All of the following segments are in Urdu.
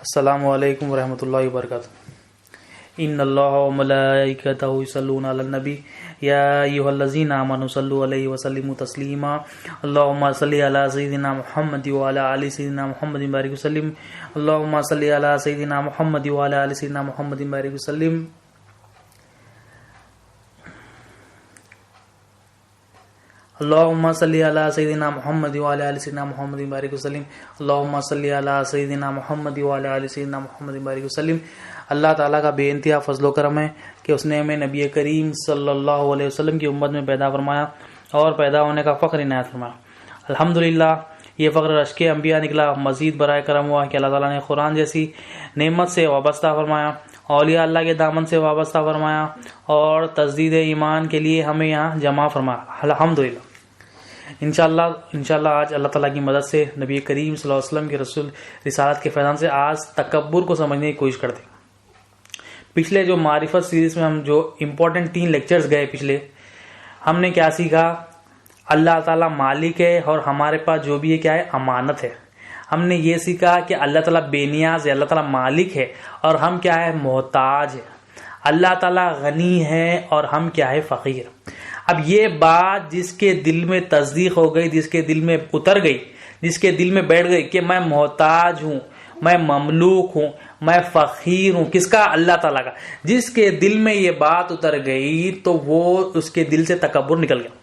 السلام علیکم ورحمۃ اللہ وبرکاتہ۔ ان اللہ وملائکتہ یصلون علی النبی یا ایھا الذین آمنوا صلوا علیہ وسلموا تسلیما اللهم صل علی سیدنا محمد وعلی آل سیدنا محمد بارک وسلم اللهم صل علی سیدنا محمد وعلی آل سیدنا محمد بارک وسلم۔ اللهم صل علی سیدنا محمد وعلی آل سیدنا محمد بارک وسلم اللهم صل علی سیدنا محمد وعلی آل سیدنا محمد بارک وسلم۔ اللہ تعالیٰ کا بے انتہا فضل و کرم ہے کہ اس نے ہمیں نبی کریم صلی اللہ علیہ وسلم کی امت میں پیدا فرمایا اور پیدا ہونے کا فخر عنایت فرمایا۔ الحمدللہ یہ فخر رشک انبیاء نکلا، مزید برائے کرم ہوا کہ اللہ تعالیٰ نے قرآن جیسی نعمت سے وابستہ فرمایا، اولیاء اللہ کے دامن سے وابستہ فرمایا اور تجدید ایمان کے لیے ہمیں یہاں جمع فرمایا۔ الحمدللہ انشاءاللہ آج اللہ تعالیٰ کی مدد سے نبی کریم صلی اللہ علیہ وسلم کے رسول رسالت کے فیضان سے آج تکبر کو سمجھنے کی کوشش کرتے ہیں۔ پچھلے جو معرفت سیریز میں ہم جو امپورٹنٹ 3 لیکچرز گئے پچھلے، ہم نے کیا سیکھا؟ اللہ تعالیٰ مالک ہے اور ہمارے پاس جو بھی ہے کیا ہے؟ امانت ہے۔ ہم نے یہ سیکھا کہ اللہ تعالیٰ بے نیاز ہے، اللہ تعالیٰ مالک ہے اور ہم کیا ہے؟ محتاج ہے۔ اللہ تعالیٰ غنی ہے اور ہم کیا ہے؟ فقیر۔ اب یہ بات جس کے دل میں تصدیق ہو گئی، جس کے دل میں اتر گئی، جس کے دل میں بیٹھ گئی کہ میں محتاج ہوں، میں مملوک ہوں، میں فقیر ہوں، کس کا؟ اللہ تعالیٰ کا۔ جس کے دل میں یہ بات اتر گئی تو وہ اس کے دل سے تکبر نکل گیا۔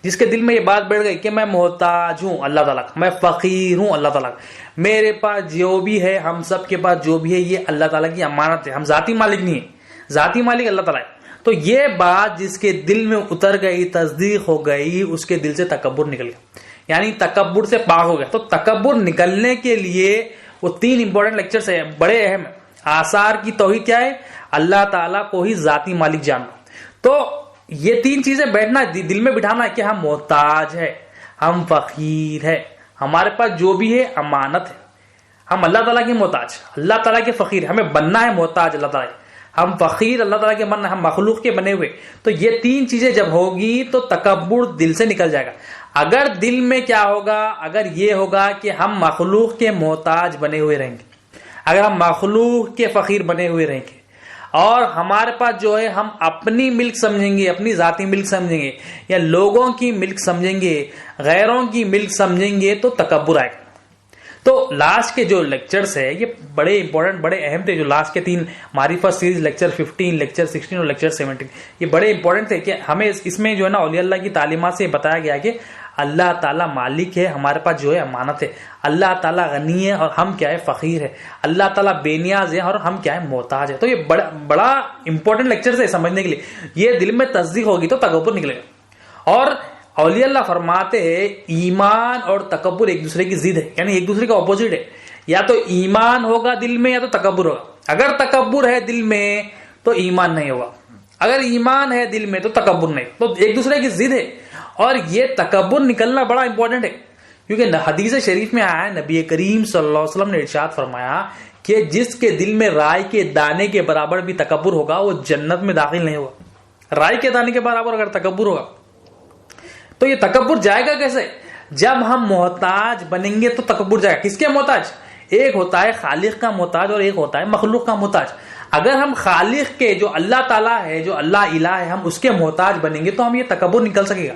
جس کے دل میں یہ بات بیٹھ گئی کہ میں محتاج ہوں اللہ تعالیٰ کا، میں فقیر ہوں اللہ تعالیٰ کا، میرے پاس جو بھی ہے، ہم سب کے پاس جو بھی ہے یہ اللہ تعالیٰ کی امانت ہے، ہم ذاتی مالک نہیں ہیں، ذاتی مالک اللہ تعالیٰ ہے۔ تو یہ بات جس کے دل میں اتر گئی، تصدیق ہو گئی، اس کے دل سے تکبر نکل گیا، یعنی تکبر سے پاک ہو گیا۔ تو تکبر نکلنے کے لیے وہ 3 امپورٹنٹ لیکچرز ہیں، بڑے اہم ہیں۔ آثار کی توحید کیا ہے؟ اللہ تعالیٰ کو ہی ذاتی مالک جاننا۔ تو یہ 3 چیزیں بیٹھنا، دل میں بٹھانا ہے کہ ہم محتاج ہے، ہم فقیر ہے، ہمارے پاس جو بھی ہے امانت ہے، ہم اللہ تعالیٰ کے محتاج، اللہ تعالیٰ کے فقیر، ہمیں بننا ہے محتاج اللہ تعالیٰ، ہم فقیر اللہ تعالیٰ کے بننا، ہم مخلوق کے بنے ہوئے۔ تو یہ 3 چیزیں جب ہوگی تو تکبر دل سے نکل جائے گا۔ اگر دل میں کیا ہوگا؟ اگر یہ ہوگا کہ ہم مخلوق کے محتاج بنے ہوئے رہیں گے، اگر ہم مخلوق کے فقیر بنے ہوئے رہیں گے اور ہمارے پاس جو ہے ہم اپنی ملک سمجھیں گے، اپنی ذاتی ملک سمجھیں گے یا لوگوں کی ملک سمجھیں گے، غیروں کی ملک سمجھیں گے تو تکبر آئے گا۔ تو لاسٹ کے جو لیکچرز ہے یہ بڑے امپورٹنٹ، بڑے اہم تھے۔ جو لاسٹ کے 3 معرفت سیریز، لیکچر 15، لیکچر 16 اور لیکچر 17، یہ بڑے امپورٹنٹ تھے کہ ہمیں اس میں جو ہے نا اولیاء اللہ کی تعلیمات سے بتایا گیا کہ اللہ تعالیٰ مالک ہے، ہمارے پاس جو ہے امانت ہے، اللہ تعالیٰ غنی ہے اور ہم کیا ہے؟ فقیر ہے، اللہ تعالیٰ بے نیاز ہے اور ہم کیا ہے؟ محتاج ہے۔ تو یہ بڑا امپورٹنٹ لیکچرز ہے سمجھنے کے لیے۔ یہ دل میں تصدیق ہوگی تو تکبر نکلے گا۔ اور اولیاء اللہ فرماتے ہیں ایمان اور تکبر ایک دوسرے کی ضد ہے، یعنی ایک دوسرے کا اپوزٹ ہے۔ یا تو ایمان ہوگا دل میں یا تو تکبر ہوگا۔ اگر تکبر ہے دل میں تو ایمان نہیں ہوگا، اگر ایمان ہے دل میں تو تکبر نہیں، تو ایک دوسرے کی ضد ہے۔ اور یہ تکبر نکلنا بڑا امپورٹنٹ ہے، کیونکہ حدیث شریف میں آیا ہے، نبی کریم صلی اللہ علیہ وسلم نے ارشاد فرمایا کہ جس کے دل میں رائے کے دانے کے برابر بھی تکبر ہوگا وہ جنت میں داخل نہیں ہوگا۔ رائے کے دانے کے برابر اگر تکبر ہوگا تو یہ تکبر جائے گا کیسے؟ جب ہم محتاج بنیں گے تو تکبر جائے گا۔ کس کے محتاج؟ ایک ہوتا ہے خالق کا محتاج اور ایک ہوتا ہے مخلوق کا محتاج۔ اگر ہم خالق کے، جو اللہ تعالیٰ ہے، جو اللہ الہ ہے، ہم اس کے محتاج بنیں گے تو ہم یہ تکبر نکل سکے گا۔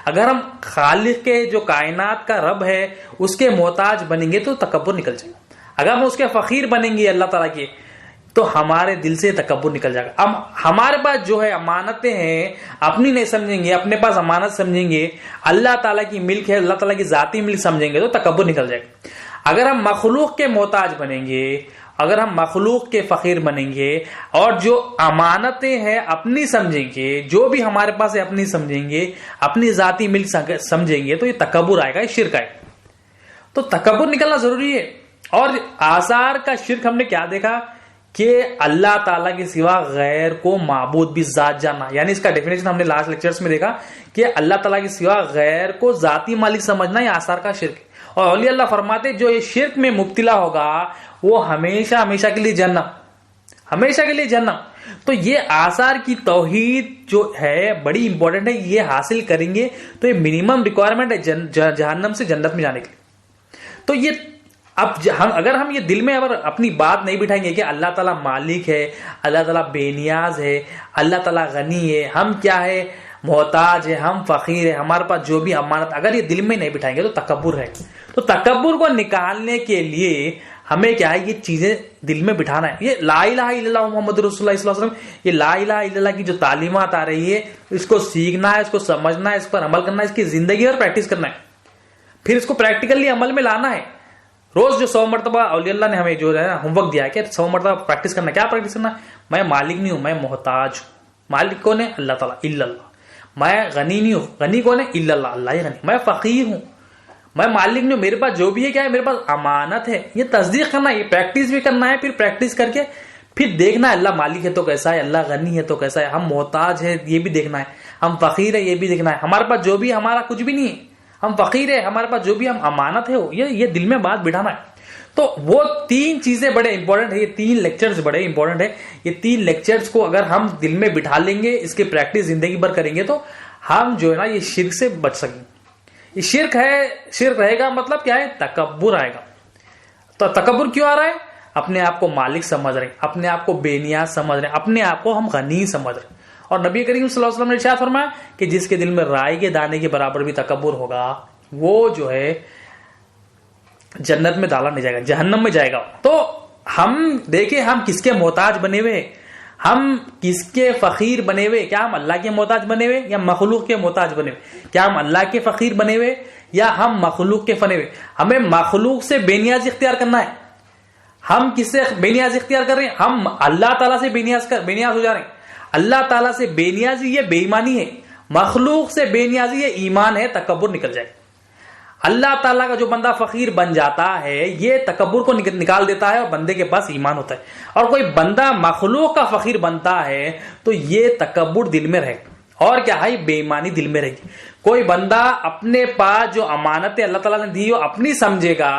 اگر ہم خالق کے، جو کائنات کا رب ہے، اس کے محتاج بنیں گے تو تکبر نکل جائے گا۔ اگر ہم اس کے فقیر بنیں گے اللہ تعالیٰ کے تو ہمارے دل سے تکبر نکل جائے گا۔ اب ہمارے پاس جو ہے امانتیں ہیں، اپنی نہیں سمجھیں گے، اپنے پاس امانت سمجھیں گے، اللہ تعالیٰ کی ملک ہے، اللہ تعالیٰ کی ذاتی ملک سمجھیں گے تو تکبر نکل جائے گا۔ اگر ہم مخلوق کے محتاج بنیں گے، اگر ہم مخلوق کے فقیر بنیں گے اور جو امانتیں ہیں اپنی سمجھیں گے، جو بھی ہمارے پاس ہے اپنی سمجھیں گے، اپنی ذاتی ملک سمجھیں گے تو یہ تکبر آئے گا، یہ شرک آئے گا۔ تو تکبر نکلنا ضروری ہے۔ اور آثار کا شرک ہم نے کیا دیکھا کہ اللہ تعالیٰ کے سوا غیر کو معبود بھی ذات جاننا، یعنی اس کا ڈیفینیشن ہم نے لاسٹ لیکچرز میں دیکھا کہ اللہ تعالیٰ کے سوا غیر کو ذاتی مالک سمجھنا یہ آثار کا شرک ہے۔ اور اولیاء اللہ فرماتے جو یہ شرک میں مبتلا ہوگا وہ ہمیشہ ہمیشہ کے لیے جہنم، ہمیشہ کے لیے جہنم۔ تو یہ آثار کی توحید جو ہے بڑی امپورٹنٹ ہے، یہ حاصل کریں گے تو یہ منیمم ریکوائرمنٹ ہے جہنم سے جنت میں جانے کے لیے۔ تو یہ اب اگر ہم یہ دل میں اگر اپنی بات نہیں بٹھائیں گے کہ اللہ تعالیٰ مالک ہے، اللہ تعالیٰ بے نیاز ہے، اللہ تعالیٰ غنی ہے، ہم کیا ہے محتاج ہے، ہم فقیر ہے، ہمارے پاس جو بھی امانت، اگر یہ دل میں نہیں بٹھائیں گے تو تکبر ہے. تو تکبر کو نکالنے کے لیے ہمیں کیا ہے یہ چیزیں دل میں بٹھانا ہے. یہ لا الہ الا اللہ محمد رسول اللہ صلی اللہ علیہ وسلم، یہ لا الہ الا اللہ کی جو تعلیمات آ رہی ہے اس کو سیکھنا ہے، اس کو سمجھنا ہے، اس پر عمل کرنا ہے، اس کی زندگی اور پریکٹس کرنا ہے، پھر اس کو پریکٹیکلی عمل میں لانا ہے. روز جو 100 مرتبہ اولیاء اللہ نے ہمیں جو ہے ہوم ورک دیا ہے کہ 100 مرتبہ پریکٹس کرنا ہے. کیا پریکٹس کرنا ہے؟ میں مالک نہیں ہوں، میں محتاج ہوں. مالک کون ہے؟ اللہ تعالیٰ، الا اللہ. میں غنی نہیں ہوں، غنی کون ہے؟ الا اللہ، اللہ ہی غنی. میں فقیر ہوں، میں مالک نہیں ہوں، میرے پاس جو بھی ہے کیا ہے؟ میرے پاس امانت ہے. یہ تصدیق کرنا ہے، یہ پریکٹس بھی کرنا ہے. پھر پریکٹس کر کے پھر دیکھنا ہے اللہ مالک ہے تو کیسا ہے، اللہ غنی ہے تو کیسا ہے، ہم محتاج ہے یہ بھی دیکھنا ہے، ہم فقیر ہے یہ بھی دیکھنا ہے. ہمارے پاس جو بھی ہے ہمارا کچھ بھی نہیں ہے، ہم فقیر ہے، ہمارے پاس جو بھی ہم امانت ہے یہ دل میں بات بٹھانا ہے. تو وہ 3 چیزیں بڑے امپورٹنٹ ہے، یہ 3 لیکچرز بڑے امپورٹنٹ ہے. یہ 3 لیکچرز کو اگر ہم دل میں بٹھا لیں گے، اس کی پریکٹس زندگی بھر کریں گے تو ہم جو ہے نا یہ شرک سے بچ سکیں. یہ شرک ہے، شرک رہے گا مطلب کیا ہے؟ تکبر آئے گا. تو تکبر کیوں آ رہا ہے؟ اپنے آپ کو مالک سمجھ رہے ہیں، اپنے آپ کو بے نیاز سمجھ رہے ہیں، اپنے آپ کو ہم غنی سمجھ رہے ہیں. اور نبی کریم صلی اللہ علیہ وسلم نے ارشاد فرمایا کہ جس کے دل میں رائی کے دانے کے برابر بھی تکبر ہوگا وہ جو ہے جنت میں داخل نہیں جائے گا، جہنم میں جائے گا. تو ہم دیکھیں ہم کس کے محتاج بنے ہوئے، ہم کس کے فقیر بنے ہوئے؟ کیا ہم اللہ کے محتاج بنے ہوئے یا مخلوق کے محتاج بنے ہوئے؟ کیا ہم اللہ کے فقیر بنے ہوئے یا ہم مخلوق کے بنے ہوئے؟ ہمیں مخلوق سے بے نیاز اختیار کرنا ہے. ہم کس سے بے نیاز اختیار کر رہے ہیں؟ ہم اللہ تعالیٰ سے بے نیاز ہو جا رہے ہیں. اللہ تعالیٰ سے بے نیازی یہ بے ایمانی ہے، مخلوق سے بے نیازی یہ ایمان ہے، تکبر نکل جائے. اللہ تعالیٰ کا جو بندہ فقیر بن جاتا ہے یہ تکبر کو نکال دیتا ہے اور بندے کے پاس ایمان ہوتا ہے. اور کوئی بندہ مخلوق کا فقیر بنتا ہے تو یہ تکبر دل میں رہے گا اور کیا ہے بے ایمانی دل میں رہے گی. کوئی بندہ اپنے پاس جو امانتیں اللہ تعالیٰ نے دی ہو اپنی سمجھے گا،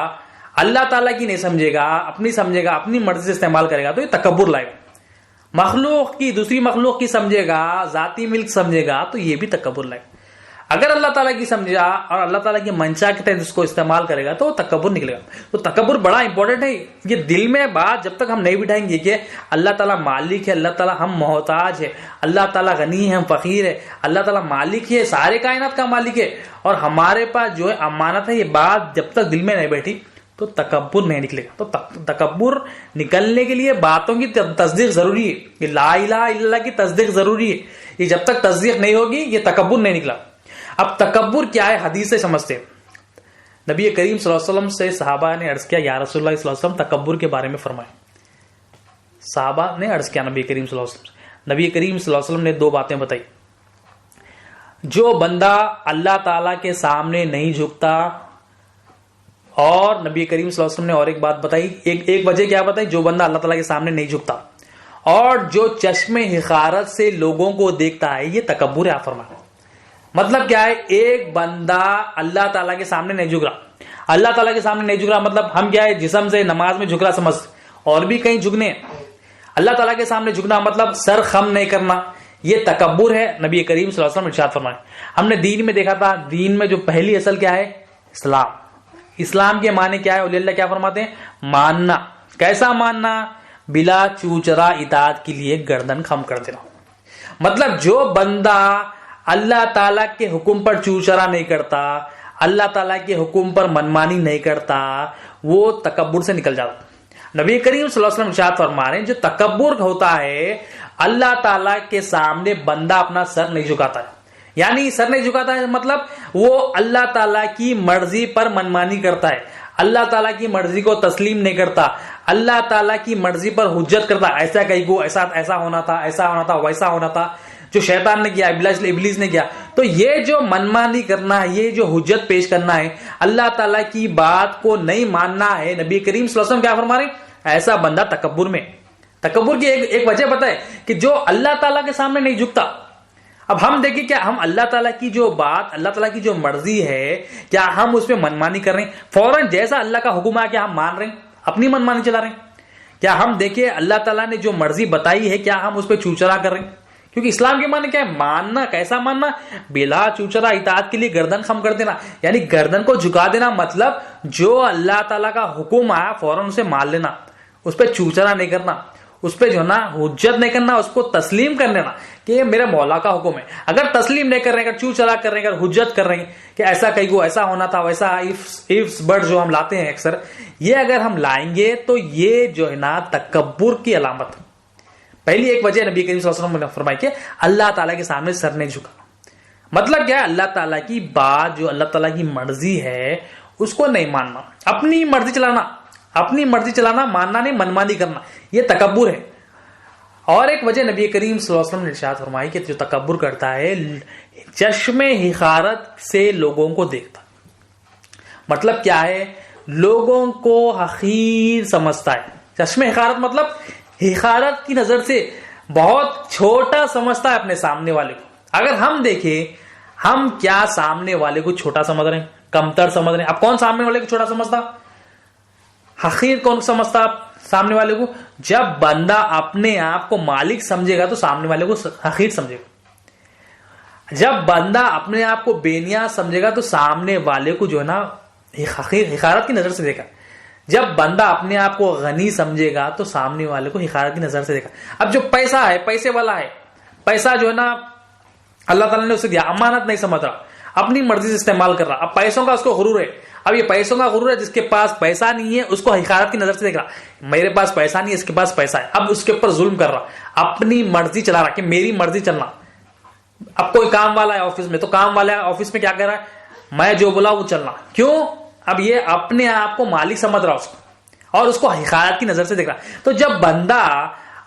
اللہ تعالیٰ کی نہیں سمجھے گا، اپنی سمجھے گا، اپنی مرضی سے استعمال کرے گا تو یہ تکبر لائے گا. مخلوق کی، دوسری مخلوق کی سمجھے گا، ذاتی ملک سمجھے گا تو یہ بھی تکبر لائے گا. اگر اللہ تعالیٰ کی سمجھا اور اللہ تعالیٰ کی منشا کے تحت اس کو استعمال کرے گا تو تکبر نکلے گا. تو تکبر بڑا امپورٹنٹ ہے. یہ دل میں بات جب تک ہم نہیں بٹھائیں گے کہ اللہ تعالیٰ مالک ہے، اللہ تعالیٰ ہم محتاج ہے، اللہ تعالیٰ غنی ہے، ہم فقیر ہے، اللہ تعالیٰ مالک ہے، سارے کائنات کا مالک ہے اور ہمارے پاس جو ہے امانت ہے، یہ بات جب تک دل میں نہیں بیٹھی تو تکبر نہیں نکلے گا. تو تکبر نکلنے کے لیے باتوں کی تصدیق ضروری ہے. یہ لا الہ الا اللہ کی تصدیق ضروری ہے. یہ جب تک تصدیق نہیں ہوگی یہ تکبر نہیں نکلا. اب تکبر کیا ہے حدیث سے سمجھتے ہیں. نبی کریم صلی اللہ علیہ وسلم سے صحابہ نے عرض کیا یا رسول اللہ صلی اللہ علیہ وسلم تکبر کے بارے میں فرمائیں. صحابہ نے عرض کیا نبی کریم صلی اللہ علیہ وسلم. نبی کریم صلی اللہ علیہ وسلم نے 2 باتیں بتائی. جو بندہ اللہ تعالیٰ کے سامنے نہیں جھکتا، اور نبی کریم صلی اللہ علیہ وسلم نے اور ایک بات بتائی، ایک وجہ کیا بتائی؟ جو بندہ اللہ تعالیٰ کے سامنے نہیں جھکتا اور جو چشم حقارت سے لوگوں کو دیکھتا ہے یہ تکبر ہے. آپ فرمائیں مطلب کیا ہے؟ ایک بندہ اللہ تعالیٰ کے سامنے نہیں جھک رہا، اللہ تعالیٰ کے سامنے نہیں جھک رہا مطلب ہم کیا ہے جسم سے نماز میں جھک رہا سمجھ، اور بھی کہیں جھکنے. اللہ تعالیٰ کے سامنے جھکنا مطلب سر خم نہیں کرنا، یہ تکبر ہے. نبی کریم صلی اللہ علیہ وسلم ارشاد فرمائے. ہم نے دین میں دیکھا تھا، دین میں جو پہلی اصل کیا ہے؟ اسلام. اسلام کے معنی کیا ہے؟ اولیاء اللہ کیا فرماتے ہیں؟ ماننا. کیسا ماننا؟ بلا چوچرا اطاعت کے لیے گردن خم کر دینا. مطلب جو بندہ اللہ تعالیٰ کے حکم پر چوچرا نہیں کرتا، اللہ تعالیٰ کے حکم پر منمانی نہیں کرتا، وہ تکبر سے نکل جاتا. نبی کریم صلی اللہ علیہ وسلم ارشاد فرما رہے ہیں جو تکبر ہوتا ہے اللہ تعالیٰ کے سامنے بندہ اپنا سر نہیں جھکاتا ہے. یعنی سر نہیں جھکاتا ہے مطلب وہ اللہ تعالیٰ کی مرضی پر منمانی کرتا ہے، اللہ تعالیٰ کی مرضی کو تسلیم نہیں کرتا، اللہ تعالیٰ کی مرضی پر حجت کرتا. ایسا کہیں کو ایسا ہونا تھا، ایسا ہونا تھا، ویسا ہونا تھا، جو شیطان نے کیا، ابلیس نے کیا. تو یہ جو منمانی کرنا ہے، یہ جو حجت پیش کرنا ہے، اللہ تعالیٰ کی بات کو نہیں ماننا ہے، نبی کریم صلی اللہ علیہ وسلم کیا فرما رہے ہیں؟ ایسا بندہ تکبر میں. تکبر کی ایک وجہ پتہ ہے کہ جو اللہ تعالیٰ کے سامنے نہیں جھکتا. اب ہم دیکھیں کیا ہم اللہ تعالیٰ کی جو بات، اللہ تعالیٰ کی جو مرضی ہے، کیا ہم اس پہ منمانی کر رہے ہیں؟ فوراً جیسا اللہ کا حکم ہے کیا ہم مان رہے ہیں؟ اپنی منمانی چلا رہے ہیں؟ کیا ہم دیکھیں اللہ تعالیٰ نے جو مرضی بتائی ہے کیا ہم اس پہ چوچرا کر رہے ہیں؟ کیونکہ اسلام کے معنی کیا ہے؟ ماننا. کیسا ماننا؟ بلا چوچرا اطاعت کے لیے گردن خم کر دینا. یعنی گردن کو جھکا دینا مطلب جو اللہ تعالیٰ کا حکم آیا فوراً اسے مان لینا، اس پہ چوچرا نہیں کرنا، اس پہ جو ہے نا حجت نہیں کرنا، اس کو تسلیم کر لینا کہ یہ میرے مولا کا حکم ہے. اگر تسلیم نہیں کر رہے، اگر چوچرا کر رہے ہیں، اگر حجت کر رہے ہیں کہ ایسا کہیں کو ایسا ہونا تھا، ویسا ایفس برڈ جو ہم لاتے ہیں اکثر، یہ اگر ہم لائیں گے تو یہ جو ہے نا تکبر کی علامت. پہلی ایک وجہ نبی کریم صلی اللہ علیہ وسلم نے فرمائی کہ اللہ تعالیٰ کے سامنے سر نہیں جھکا. مطلب کیا ہے؟ اللہ تعالیٰ کی بات، جو اللہ تعالیٰ کی مرضی ہے اس کو نہیں ماننا، اپنی مرضی چلانا، ماننا نہیں، منمانی کرنا، یہ تکبر ہے. اور ایک وجہ نبی کریم صلی اللہ علیہ وسلم نے ارشاد فرمائی کہ جو تکبر کرتا ہے چشم حقارت سے لوگوں کو دیکھتا. مطلب کیا ہے؟ لوگوں کو حقیر سمجھتا ہے. چشم حقارت مطلب حقارت کی نظر سے بہت چھوٹا سمجھتا ہے اپنے سامنے والے کو. اگر ہم دیکھیں ہم کیا سامنے والے کو چھوٹا سمجھ رہے ہیں، کمتر سمجھ رہے ہیں. اب کون سامنے والے کو چھوٹا سمجھتا، حقیر کون سمجھتا سامنے والے کو؟ جب بندہ اپنے آپ کو مالک سمجھے گا تو سامنے والے کو حقیر سمجھے گا. جب بندہ اپنے آپ کو بے نیاز سمجھے گا تو سامنے والے کو جو ہے نا حقارت کی نظر سے دیکھا. جب بندہ اپنے آپ کو غنی سمجھے گا تو سامنے والے کو حقارت کی نظر سے دیکھا. اب جو پیسہ ہے، پیسے والا ہے، پیسہ جو ہے نا اللہ تعالیٰ نے اسے دیا، امانت نہیں سمجھ رہا، اپنی مرضی سے استعمال کر رہا. اب پیسوں کا اس کو غرور ہے. اب یہ پیسوں کا غرور ہے، جس کے پاس پیسہ نہیں ہے اس کو حقارت کی نظر سے دیکھ رہا. میرے پاس پیسہ نہیں ہے، اس کے پاس پیسہ ہے. اب اس کے اوپر ظلم کر رہا، اپنی مرضی چلا رہا کہ میری مرضی چلنا. اب کوئی کام والا ہے آفس میں، تو کام والا آفس میں کیا کر رہا ہے؟ میں جو بولا وہ چلنا. کیوں؟ اب یہ اپنے آپ کو مالک سمجھ رہا اس کو، اور اس کو حقارت کی نظر سے دیکھ رہا. تو جب بندہ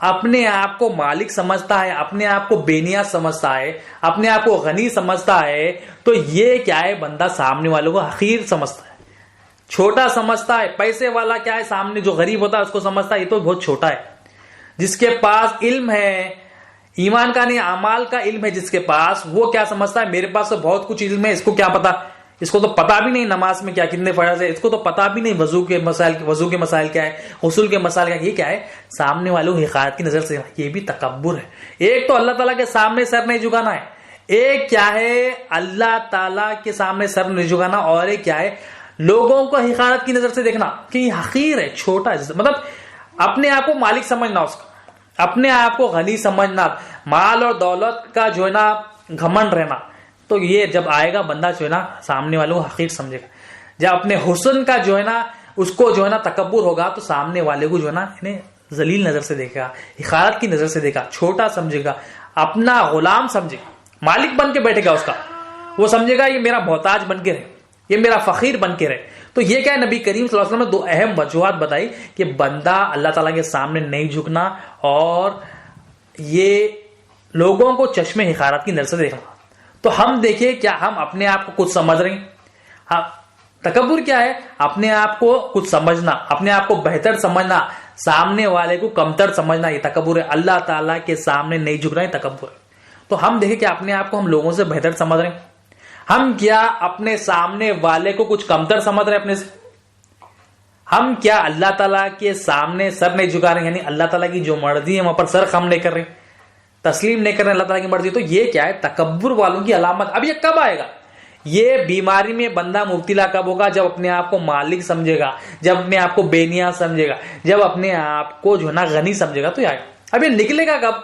اپنے آپ کو مالک سمجھتا ہے، اپنے آپ کو بے نیاز سمجھتا ہے، اپنے آپ کو غنی سمجھتا ہے، تو یہ کیا ہے؟ بندہ سامنے والوں کو حقیر سمجھتا ہے، چھوٹا سمجھتا ہے. پیسے والا کیا ہے؟ سامنے جو غریب ہوتا ہے اس کو سمجھتا ہے یہ تو بہت چھوٹا ہے. جس کے پاس علم ہے، ایمان کا نہیں اعمال کا علم ہے جس کے پاس، وہ کیا سمجھتا ہے؟ میرے پاس تو بہت کچھ علم ہے، اس کو کیا پتا؟ اس کو تو پتا بھی نہیں نماز میں کیا کتنے فرض ہے، اس کو تو پتا بھی نہیں وضو کے مسائل کیا ہے، غسل کے مسائل کیا ہے. یہ کیا ہے؟ سامنے والوں کی حقارت کی نظر سے. یہ بھی تکبر ہے. ایک تو اللہ تعالیٰ کے سامنے سر نہیں جھکانا ہے، ایک کیا ہے؟ اللہ تعالیٰ کے سامنے سر نہیں جھکانا، اور ایک کیا ہے؟ لوگوں کو حقارت کی نظر سے دیکھنا کہ یہ حقیر ہے، چھوٹا ہے. مطلب اپنے آپ کو مالک سمجھنا، اس کا اپنے آپ کو غنی سمجھنا، مال اور دولت کا جو ہے نا گھمنڈ رہنا. تو یہ جب آئے گا بندہ جو ہے نا سامنے والوں کو حقیر سمجھے گا. جب اپنے حسن کا جو ہے نا اس کو جو ہے نا تکبر ہوگا تو سامنے والے کو جو ہے نا انہیں ذلیل نظر سے دیکھے گا، حقارت کی نظر سے دیکھا، چھوٹا سمجھے گا، اپنا غلام سمجھے گا، مالک بن کے بیٹھے گا اس کا. وہ سمجھے گا یہ میرا محتاج بن کے رہے، یہ میرا فقیر بن کے رہے. تو یہ کیا ہے؟ نبی کریم صلی اللہ علیہ وسلم نے دو اہم وجوہات بتائی کہ بندہ اللہ تعالیٰ کے سامنے نہیں جھکنا اور یہ لوگوں کو چشم حقارت کی نظر سے دیکھنا. تو ہم دیکھیں کیا ہم اپنے آپ کو کچھ سمجھ رہے ہیں؟ تکبر کیا ہے؟ اپنے آپ کو کچھ سمجھنا، اپنے آپ کو بہتر سمجھنا، سامنے والے کو کمتر سمجھنا، یہ تکبر ہے. اللہ تعالیٰ کے سامنے نہیں جھک رہے ہیں، تکبر ہے. تو ہم دیکھیں کہ اپنے آپ کو ہم لوگوں سے بہتر سمجھ رہے ہیں؟ ہم کیا اپنے سامنے والے کو کچھ کمتر سمجھ رہے ہیں اپنے سے؟ ہم کیا اللہ تعالیٰ کے سامنے سر نہیں جھکا رہے ہیں؟ یعنی اللہ تعالیٰ کی جو مرضی ہے وہاں پر سر خم نہیں کر رہے، تسلیم نہیں کر رہے اللہ تعالیٰ کی مرضی. تو یہ کیا ہے؟ تکبر والوں کی علامت. اب یہ کب آئے گا؟ یہ بیماری میں بندہ مبتلا کب ہوگا؟ جب اپنے آپ کو مالک سمجھے گا، جب اپنے آپ کو بے نیاز سمجھے گا، جب اپنے آپ کو جو ہے نا غنی سمجھے گا. تو یہ آئے گا. اب یہ نکلے گا کب؟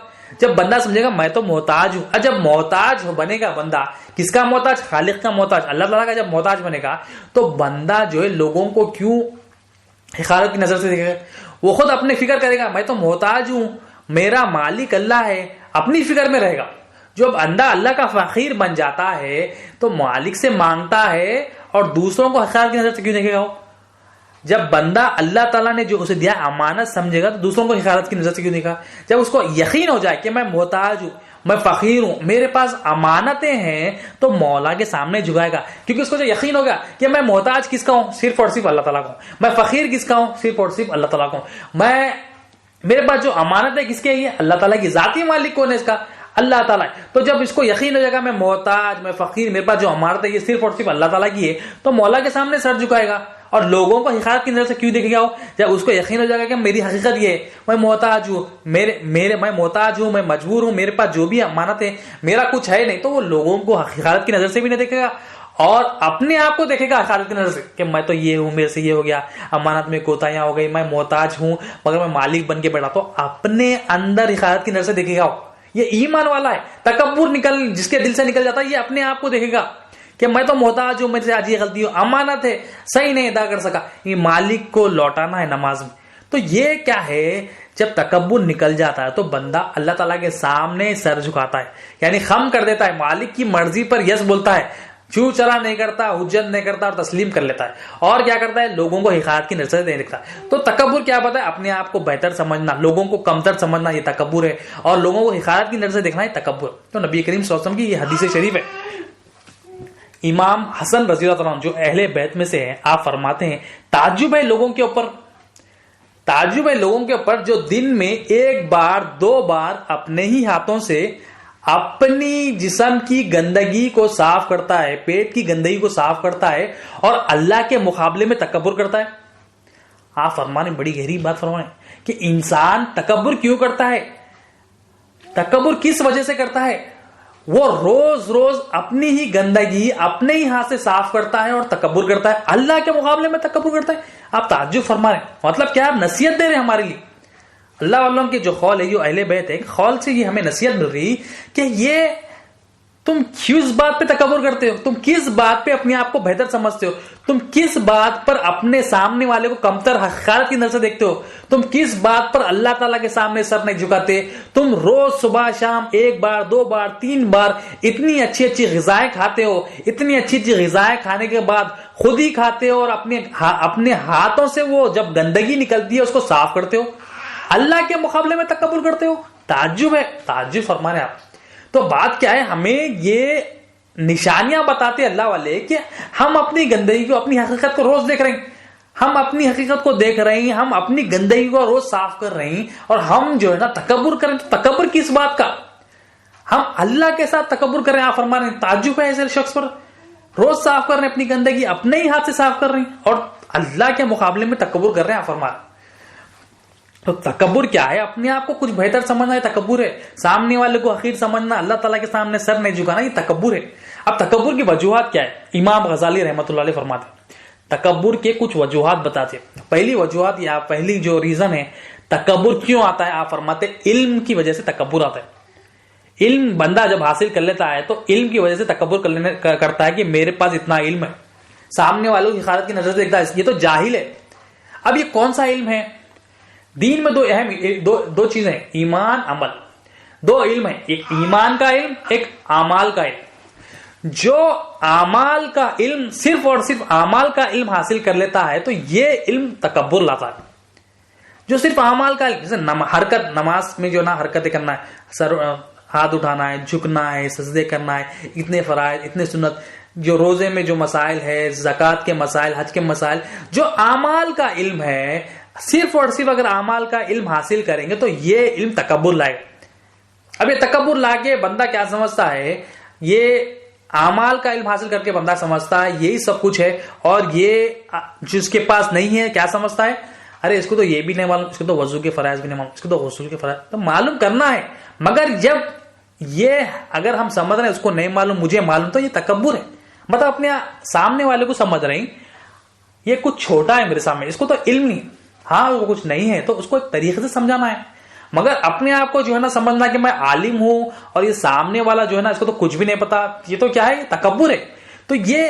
جب بندہ سمجھے گا میں تو محتاج ہوں. جب محتاج بنے گا بندہ، کس کا محتاج؟ خالق کا محتاج، اللہ تعالیٰ کا جب محتاج بنے گا تو بندہ جو ہے لوگوں کو کیوں حقارت کی نظر سے دیکھے گا؟ وہ خود اپنے فکر کرے گا، میں تو محتاج ہوں، میرا مالک اللہ ہے، اپنی فکر میں رہے گا. جو بندہ اللہ کا فقیر بن جاتا ہے تو مالک سے مانگتا ہے اور دوسروں کو حقارت کی نظر سے کیوں دیکھے گا؟ جب بندہ اللہ تعالیٰ نے جو اسے دیا امانت سمجھے گا تو دوسروں کو حقارت کی نظر سے کیوں دیکھا؟ جب اس کو یقین ہو جائے کہ میں محتاج ہوں، میں فقیر ہوں، میرے پاس امانتیں ہیں، تو مولا کے سامنے جھکائے گا. کیونکہ اس کو جو یقین ہو گیا کہ میں محتاج کس کا ہوں؟ صرف اور صرف اللہ تعالیٰ کو. میں فقیر کس کا ہوں؟ صرف اور صرف اللہ تعالیٰ کو. میرے پاس جو امانت ہے کس کے ہے؟ اللہ تعالیٰ کی. ذاتی مالک کون ہے اس کا؟ اللہ تعالیٰ. تو جب اس کو یقین ہو جائے گا میں محتاج، میں فقیر، میرے پاس جو امانت ہے یہ صرف اور صرف اللہ تعالیٰ کی ہے، تو مولا کے سامنے سر جھکائے گا. اور لوگوں کو حقارت کی نظر سے کیوں دیکھے گا؟ جب اس کو یقین ہو جائے گا کہ میری حقیقت یہ ہے، میں محتاج ہوں، میں محتاج ہوں، میں مجبور ہوں، میرے پاس جو بھی امانت ہے میرا کچھ ہے نہیں، تو وہ لوگوں کو حقارت کی نظر سے بھی نہیں دیکھے گا اور اپنے آپ کو دیکھے گا حقارت کی نظر سے کہ میں تو یہ ہوں، میرے سے یہ ہو گیا، امانت میں کوتاہیاں ہو گئی، میں محتاج ہوں مگر میں مالک بن کے بیٹھا، تو اپنے اندر حقارت کی نظر سے دیکھے گا. یہ ایمان والا ہے. تکبر جس کے دل سے نکل جاتا ہے یہ اپنے آپ کو دیکھے گا کہ میں تو محتاج ہوں، میرے سے آج یہ غلطی ہو، امانت ہے صحیح نہیں ادا کر سکا، یہ مالک کو لوٹانا ہے نماز میں. تو یہ کیا ہے، جب تکبر نکل جاتا ہے تو بندہ اللہ تعالیٰ کے سامنے سر جھکاتا ہے، یعنی خم کر دیتا ہے، مالک کی مرضی پر یس بولتا ہے، چو چرا نہیں کرتا، حجت نہیں کرتا اور تسلیم کر لیتا ہے. اور کیا کرتا ہے، لوگوں کو حقارت کی نظر سے دیکھتا ہے. تو تکبر کیا پتا ہے، اپنے آپ کو بہتر سمجھنا، لوگوں کو کمتر سمجھنا، یہ تکبر ہے. اور لوگوں کو حقارت کی نظر سے دیکھنا یہ تکبر. تو نبی کریم صلی اللہ علیہ وسلم کی یہ حدیث شریف ہے. امام حسن رضی اللہ عنہ جو اہل بیت میں سے ہیں، آپ فرماتے ہیں تعجب ہے لوگوں کے اوپر جو دن میں ایک بار دو بار اپنے ہی ہاتھوں سے اپنی جسم کی گندگی کو صاف کرتا ہے، پیٹ کی گندگی کو صاف کرتا ہے اور اللہ کے مقابلے میں تکبر کرتا ہے. آپ فرمانے بڑی گہری بات فرمائیں کہ انسان تکبر کیوں کرتا ہے، تکبر کس وجہ سے کرتا ہے. وہ روز روز اپنی ہی گندگی اپنے ہی ہاتھ سے صاف کرتا ہے اور تکبر کرتا ہے، اللہ کے مقابلے میں تکبر کرتا ہے. آپ تعجب فرما رہے ہیں، مطلب کیا آپ نصیحت دے رہے ہیں ہمارے لیے. اللہ والوں کے جو قول ہے، جو اہل بیت ہے، قول سے یہ ہمیں نصیحت مل رہی کہ یہ تم کس بات پہ تکبر کرتے ہو، تم کس بات پہ اپنے آپ کو بہتر سمجھتے ہو، تم کس بات پر اپنے سامنے والے کو کمتر حقارت کی نظر سے دیکھتے ہو، تم کس بات پر اللہ تعالیٰ کے سامنے سر نہیں جھکاتے. تم روز صبح شام ایک بار دو بار تین بار اتنی اچھی اچھی غذائیں کھاتے ہو، اتنی اچھی اچھی غذائیں کھانے کے بعد خود ہی کھاتے ہو اور اپنے ہاتھوں سے وہ جب گندگی نکلتی ہے اس کو صاف کرتے ہو، اللہ کے مقابلے میں تکبر کرتے ہو. تعجب ہے، تعجب فرما رہے آپ. تو بات کیا ہے، ہمیں یہ نشانیاں بتاتے اللہ والے کہ ہم اپنی گندگی کو، اپنی حقیقت کو روز دیکھ رہے ہیں، ہم اپنی حقیقت کو دیکھ رہے ہیں، ہم اپنی گندگی کو روز صاف کر رہے ہیں، اور ہم جو ہے نا تکبر کریں. تو تکبر کس بات کا، ہم اللہ کے ساتھ تکبر کر رہے ہیں. آپ فرما رہے ہیں تعجب ہے ایسے شخص پر، روز صاف کر رہے ہیں اپنی گندگی، اپنے ہی ہاتھ سے صاف کر رہے ہیں اور اللہ کے مقابلے میں تکبر کر رہے ہیں. آپ فرما رہے ہیں. تو تکبر کیا ہے، اپنے آپ کو کچھ بہتر سمجھنا، یہ تکبر ہے. سامنے والے کو حقیر سمجھنا، اللہ تعالیٰ کے سامنے سر نہیں جھکانا، یہ تکبر ہے. اب تکبر کی وجوہات کیا ہے، امام غزالی رحمۃ اللہ علیہ فرماتے ہیں تکبر کے کچھ وجوہات بتاتے ہیں. پہلی وجوہات یا پہلی جو ریزن ہے تکبر کیوں آتا ہے، آپ فرماتے ہیں علم کی وجہ سے تکبر آتا ہے. علم بندہ جب حاصل کر لیتا ہے تو علم کی وجہ سے تکبر کرتا ہے کہ میرے پاس اتنا علم ہے. سامنے والوں کی حقارت کی نظر سے دیکھتا ہے یہ تو جاہل ہے. اب یہ کون سا علم ہے، دین میں دو اہم دو چیزیں ہیں، ایمان عمل. دو علم ہیں، ایک ایمان کا علم، ایک اعمال کا علم. جو اعمال کا علم صرف اور صرف اعمال کا علم حاصل کر لیتا ہے تو یہ علم تکبر لاتا ہے. جو صرف اعمال کا علم، جیسے حرکت، نماز میں جو نا حرکتیں کرنا ہے، ہاتھ اٹھانا ہے، جھکنا ہے، سجدے کرنا ہے، اتنے فرائض اتنے سنت، جو روزے میں جو مسائل ہے، زکوٰۃ کے مسائل، حج کے مسائل، جو اعمال کا علم ہے، صرف اور صرف اگر اعمال کا علم حاصل کریں گے تو یہ علم تکبر لائے. اب یہ تکبر لا کے بندہ کیا سمجھتا ہے، یہ اعمال کا علم حاصل کر کے بندہ سمجھتا ہے یہی سب کچھ ہے، اور یہ جس کے پاس نہیں ہے کیا سمجھتا ہے، ارے اس کو تو یہ بھی نہیں معلوم، اس کو تو وضو کے فرائض بھی نہیں معلوم، اس کو تو غسل کے فرائض تو معلوم کرنا ہے. مگر جب یہ اگر ہم سمجھ رہے ہیں اس کو نہیں معلوم مجھے معلوم، تو یہ تکبر ہے. مطلب اپنے سامنے والے کو سمجھ رہے ہیں یہ کچھ چھوٹا ہے میرے سامنے، اس کو تو علم نہیں، ہاں وہ کچھ نہیں ہے تو اس کو ایک طریقے سے سمجھانا ہے. مگر اپنے آپ کو جو ہے نا سمجھنا کہ میں عالم ہوں اور یہ سامنے والا جو ہے نا اس کو تو کچھ بھی نہیں پتا، یہ تو کیا ہے، یہ تکبر ہے. تو یہ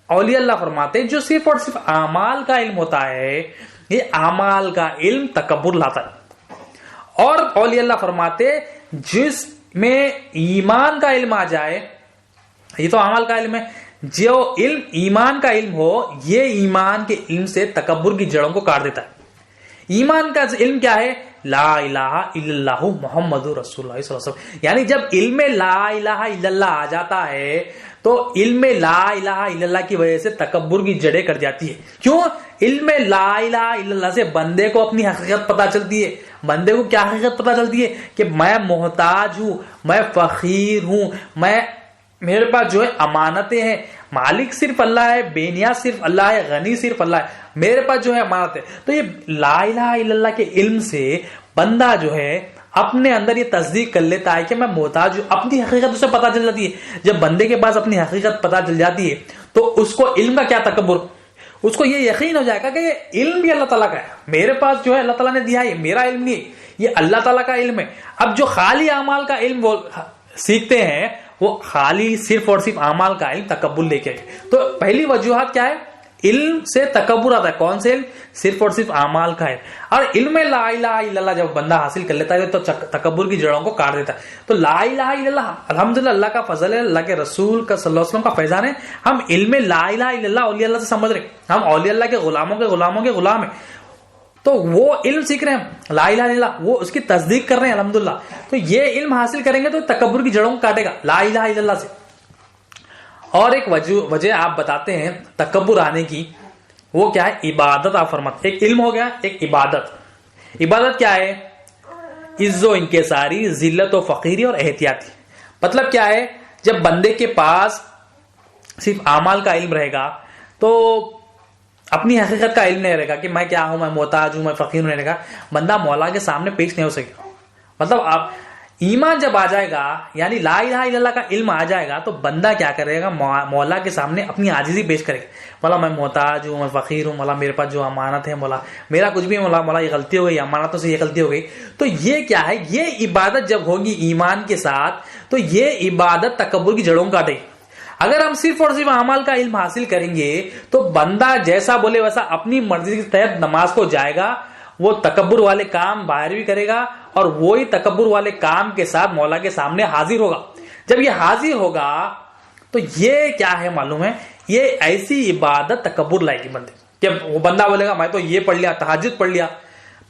اولیاء اللہ فرماتے ہیں جو صرف اور صرف اعمال کا علم ہوتا ہے، یہ اعمال کا علم تکبر لاتا ہے. اور اولیاء اللہ فرماتے جس میں ایمان کا علم آ جائے، یہ تو اعمال کا علم ہے، جو علم ایمان کا علم ہو یہ ایمان کے علم سے تکبر کی جڑوں کو کاٹ دیتا ہے. ایمان کا علم کیا ہے، لا الہ الا اللہ محمد رسول اللہ صلی اللہ علیہ وسلم. یعنی جب علم لا الہ الا اللہ آ جاتا ہے تو علم لا الہ الا اللہ کی وجہ سے تکبر کی جڑیں کٹ جاتی ہے. کیوں، علم لا الہ الا اللہ سے بندے کو اپنی حقیقت پتا چلتی ہے. بندے کو کیا حقیقت پتا چلتی ہے کہ میں محتاج ہوں، میں فقیر ہوں، میرے پاس جو ہے امانتیں ہیں، مالک صرف اللہ ہے، بے نیاز صرف اللہ ہے، غنی صرف اللہ ہے، میرے پاس جو ہے امانت ہے. تو یہ لا الہ الا اللہ کے علم سے بندہ جو ہے اپنے اندر یہ تصدیق کر لیتا ہے کہ میں محتاج ہوں، اپنی حقیقت اسے پتا چل جاتی ہے. جب بندے کے پاس اپنی حقیقت پتا چل جاتی ہے تو اس کو علم کا کیا تکبر، اس کو یہ یقین ہو جائے گا کہ یہ علم بھی اللہ تعالیٰ کا ہے، میرے پاس جو ہے اللہ تعالیٰ نے دیا ہے، میرا علم نہیں ہے، یہ اللہ تعالیٰ کا علم ہے۔ اب جو خالی اعمال کا علم وہ سیکھتے ہیں، وہ خالی صرف اور صرف اعمال کا علم تکبر لے کے، تو پہلی وجوہات کیا ہے، علم سے تکبر آتا ہے۔ کون سے علم؟ صرف اور صرف اعمال کا ہے۔ اور علم لا الہ الا اللہ جب بندہ حاصل کر لیتا ہے تو تکبر کی جڑوں کو کاٹ دیتا ہے۔ تو لا الہ الا اللہ الحمدللہ اللہ کا فضل ہے، اللہ کے رسول کا صلی اللہ علیہ وسلم کا فیضان ہے، ہم علم لا الہ الا اللہ اولیاء اللہ سے سمجھ رہے ہیں، ہم اولیاء اللہ کے غلاموں کے غلام ہیں، تو وہ علم سیکھ رہے ہیں لا الہ الا اللہ، وہ اس کی تصدیق کر رہے ہیں الحمدللہ۔ تو یہ علم حاصل کریں گے تو تکبر کی جڑوں کو کاٹے گا لا الہ الا اللہ سے۔ اور ایک وجہ آپ بتاتے ہیں تکبر آنے کی، وہ کیا ہے؟ عبادت۔ آپ فرماتے ایک علم ہو گیا، ایک عبادت۔ عبادت کیا ہے؟ عز و انکساری، ذلت و فقیری اور احتیاطی۔ مطلب کیا ہے؟ جب بندے کے پاس صرف اعمال کا علم رہے گا تو اپنی حقیقت کا علم نہیں رہے گا کہ میں کیا ہوں، میں محتاج ہوں، میں فقیر ہوں، رہے گا، بندہ مولا کے سامنے پیش نہیں ہو سکے گا۔ مطلب آپ ایمان جب آ جائے گا، یعنی لا الہ الا اللہ کا علم آ جائے گا، تو بندہ کیا کرے گا؟ مولا کے سامنے اپنی عاجزی پیش کرے گا، مولا میں محتاج ہوں، میں فقیر ہوں، مولا میرے پاس جو امانت ہے، مولا میرا کچھ بھی، مولا یہ غلطی ہو گئی، امانتوں سے یہ غلطی ہو گئی۔ تو یہ کیا ہے؟ یہ عبادت جب ہوگی ایمان کے ساتھ تو یہ عبادت تکبر کی جڑوں کاٹے گی۔ اگر ہم صرف اور صرف اعمال کا علم حاصل کریں گے تو بندہ جیسا بولے ویسا اپنی مرضی کے تحت نماز کو جائے گا، وہ تکبر والے کام باہر بھی کرے گا، اور وہی تکبر والے کام کے ساتھ مولا کے سامنے حاضر ہوگا۔ جب یہ حاضر ہوگا تو یہ کیا ہے معلوم ہے؟ یہ ایسی عبادت تکبر لائے گی بندے کہ وہ بندہ بولے گا میں تو یہ پڑھ لیا، تہجد پڑھ لیا،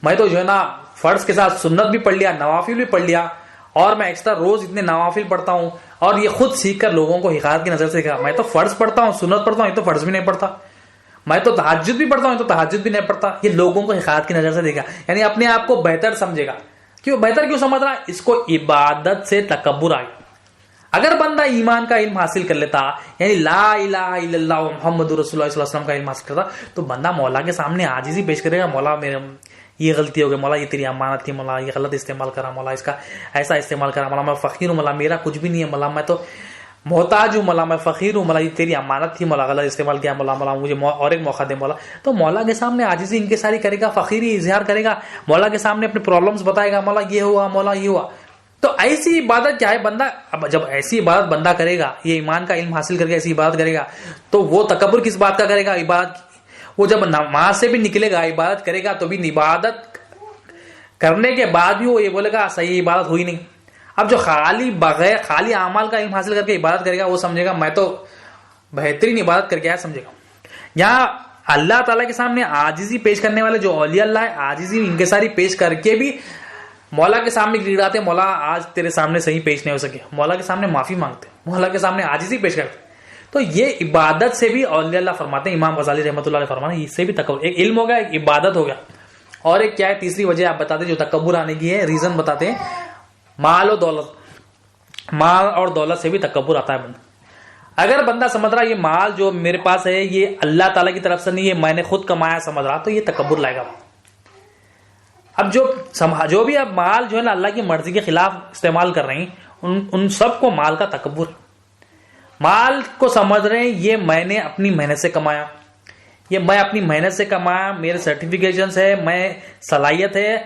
میں تو جو ہے نا فرض کے ساتھ سنت بھی پڑھ لیا، نوافل بھی پڑھ لیا، اور میں ایکسٹرا روز اتنے نوافل پڑھتا ہوں، اور یہ خود سیکھ کر لوگوں کو حقارت کی نظر سے کہا میں تو فرض پڑھتا ہوں، سنت پڑھتا ہوں، یہ تو فرض بھی نہیں پڑھتا، میں تو تہجد بھی پڑھتا ہوں، یہ تو تہجد بھی نہیں پڑھتا، یہ لوگوں کو حقارت کی نظر سے دیکھا، یعنی اپنے آپ کو بہتر سمجھے گا۔ کیوں بہتر کیوں سمجھ رہا؟ اس کو عبادت سے تکبر آئی۔ اگر بندہ ایمان کا علم حاصل کر لیتا، یعنی لا الہ الا اللہ محمد رسول اللہ صلی اللہ علیہ وسلم کا علم حاصل کرتا، تو بندہ مولا کے سامنے عاجزی پیش کرے گا، مولا میرے یہ غلطی ہو گئی، مولا یہ تیری امانت تھی، مولا یہ غلط استعمال کرا، مولا اس کا ایسا استعمال کرا، مولا میں فقیر ہوں، مولا میرا کچھ بھی نہیں ہے، مولا میں تو محتاج ہوں، مولا میں فقیر ہوں، مولا یہ تیری امانت تھی، مولا غلط استعمال کیا، مولا مجھے اور ایک موقع دے مولا۔ تو مولا کے سامنے عاجزی انکساری کرے گا، فقیری اظہار کرے گا، مولا کے سامنے اپنے پرابلمز بتائے گا، مولا یہ ہوا، مولا یہ ہوا۔ تو ایسی عبادت کیا ہے؟ بندہ جب ایسی عبادت بندہ کرے گا، یہ ایمان کا علم حاصل کر کے ایسی عبادت کرے گا، تو وہ تکبر کس بات کا کرے گا؟ عبادت کی۔ وہ جب نماز سے بھی نکلے گا، عبادت کرے گا، تو بھی عبادت کرنے کے بعد بھی وہ یہ بولے گا صحیح عبادت ہوئی نہیں۔ اب جو خالی اعمال کا علم حاصل کر کے عبادت کرے گا، وہ سمجھے گا میں تو بہترین عبادت کر کے آیا، سمجھے گا۔ یہاں اللہ تعالیٰ کے سامنے عاجزی پیش کرنے والے جو اولیاء اللہ ہے، عاجزی انکساری پیش کر کے بھی مولا کے سامنے گڑاتے، مولا آج تیرے سامنے صحیح پیش نہیں ہو سکے، مولا کے سامنے معافی مانگتے، مولا کے سامنے عاجزی پیش کرتے۔ تو یہ عبادت سے بھی اولیاء اللہ فرماتے ہیں، امام غزالی رحمۃ اللہ علیہ فرماتے ہیں، اس سے بھی تکبر، ایک علم ہو گیا، ایک عبادت ہو گیا۔ اور ایک کیا ہے؟ تیسری وجہ آپ بتاتے جو تکبر آنے کی ہے، ریزن بتاتے ہیں، مال اور دولت سے بھی تکبر آتا ہے بندہ۔ اگر بندہ سمجھ رہا یہ مال جو میرے پاس ہے یہ اللہ تعالیٰ کی طرف سے نہیں ہے، میں نے خود کمایا سمجھ رہا، تو یہ تکبر لائے گا۔ اب جو بھی اب مال جو ہے نا اللہ کی مرضی کے خلاف استعمال کر رہے ہیں، ان سب کو مال کا تکبر، مال کو سمجھ رہے ہیں یہ میں نے اپنی محنت سے کمایا، یہ میں اپنی محنت سے کمایا، میرے سرٹیفکیشنز ہے، میں صلاحیت ہے،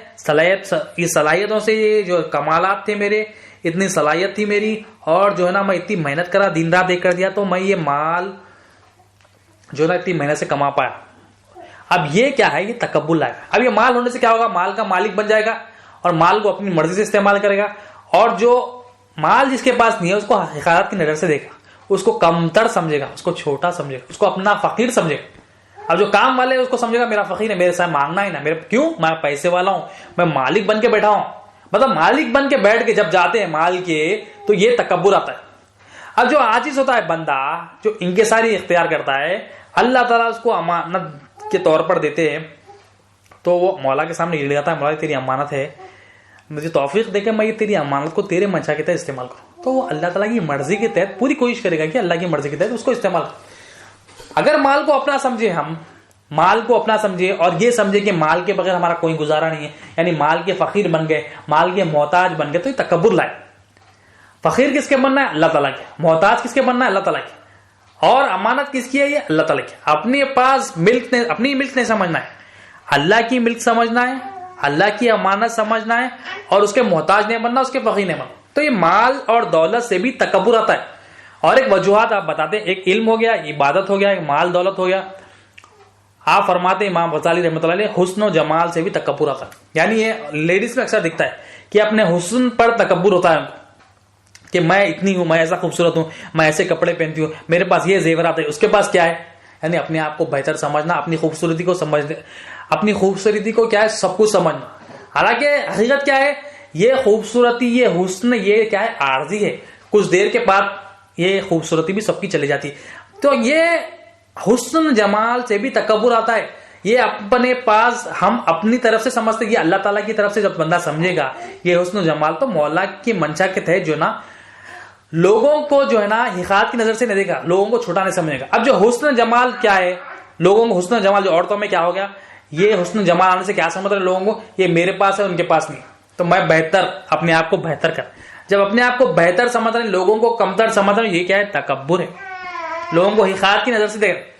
یہ صلاحیتوں سے یہ جو کمالات تھے میرے، اتنی صلاحیت تھی میری، اور جو ہے نا میں اتنی محنت کرا، دن رات ایک کر دیا، تو میں یہ مال جو ہے نا اتنی محنت سے کما پایا۔ اب یہ کیا ہے؟ یہ تکبر لائے گا۔ اب یہ مال ہونے سے کیا ہوگا؟ مال کا مالک بن جائے گا اور مال کو اپنی مرضی سے استعمال کرے گا، اور جو مال جس کے پاس نہیں ہے اس کو حقارت کی نظر سے دیکھا، اس کو کمتر سمجھے گا، اس کو چھوٹا سمجھے گا، اس کو اپنا فقیر سمجھے گا۔ اب جو کام والے اس کو سمجھے گا میرا فقیر ہے، میرے ساتھ مانگنا ہی نہ، میرے کیوں؟ میں پیسے والا ہوں، میں مالک بن کے بیٹھا ہوں۔ مطلب مالک بن کے بیٹھ کے جب جاتے ہیں مال کے، تو یہ تکبر آتا ہے۔ اب جو عاجز ہوتا ہے بندہ، جو انکساری اختیار کرتا ہے، اللہ تعالیٰ اس کو امانت کے طور پر دیتے ہیں، تو وہ مولا کے سامنے گڑ جاتا ہے، مولا تیری امانت ہے، مجھے توفیق دے کے میں یہ تیری امانت کو تیرے منشا کے تحت استعمال کروں۔ تو وہ اللہ تعالیٰ کی مرضی کے تحت پوری کوشش کرے گا کہ اللہ کی مرضی کے تحت اس کو استعمال کروں۔ اگر مال کو اپنا سمجھے، ہم مال کو اپنا سمجھے اور یہ سمجھے کہ مال کے بغیر ہمارا کوئی گزارا نہیں ہے، یعنی مال کے فقیر بن گئے، مال کے محتاج بن گئے، تو یہ تکبر لائے۔ فقیر کس کے بننا ہے؟ اللہ تعالیٰ کے۔ محتاج کس کے بننا ہے؟ اللہ تعالیٰ کے۔ اور امانت کس کی ہے؟ یہ اللہ تعالیٰ کی. اپنے پاس ملک اپنی ملک نہیں سمجھنا ہے، اللہ کی ملک سمجھنا ہے، اللہ کی امانت سمجھنا ہے، اور اس کے محتاج نہیں بننا، اس کے فقیر نہیں بننا. تو یہ مال اور دولت سے بھی تکبر آتا ہے. اور ایک وجوہات آپ بتاتے ہیں، ایک علم ہو گیا، عبادت ہو گیا، ایک مال دولت ہو گیا. آپ فرماتے امام غزالی رحمۃ اللہ علیہ حسن و جمال سے بھی تکبر آتا ہے. یعنی یہ لیڈیز میں اکثر دکھتا ہے کہ اپنے حسن پر تکبر ہوتا ہے ان کو، کہ میں اتنی ہوں، میں ایسا خوبصورت ہوں، میں ایسے کپڑے پہنتی ہوں، میرے پاس یہ زیورات ہے، اس کے پاس کیا ہے. یعنی اپنے آپ کو بہتر سمجھنا، اپنی خوبصورتی کو سمجھنا، اپنی خوبصورتی کو کیا ہے سب کچھ سمجھنا. حالانکہ حقیقت کیا ہے، یہ خوبصورتی، یہ حسن، یہ کیا ہے عارضی ہے. کچھ دیر کے بعد یہ خوبصورتی بھی سب کی چلی جاتی ہے. تو یہ حسن جمال سے بھی تکبر آتا ہے. یہ اپنے پاس ہم اپنی طرف سے سمجھتے کہ اللہ تعالیٰ کی طرف سے جب بندہ سمجھے گا یہ حسن و جمال، تو مولا کی منشا کے تحت جو نا لوگوں کو جو ہے نا حقارت کی نظر سے نہیں دیکھا، لوگوں کو چھوٹا نہیں سمجھے گا. اب جو حسن جمال کیا ہے، لوگوں کو حسن جمال جو عورتوں میں کیا ہو گیا، یہ حسن جمال آنے سے کیا سمجھ رہے لوگوں کو، یہ میرے پاس ہے ان کے پاس نہیں، تو میں بہتر، اپنے آپ کو بہتر کر. جب اپنے آپ کو بہتر سمجھ رہے ہیں، لوگوں کو کمتر سمجھ رہے ہیں، یہ کیا ہے تکبر ہے، لوگوں کو حقارت کی نظر سے دیکھ رہے.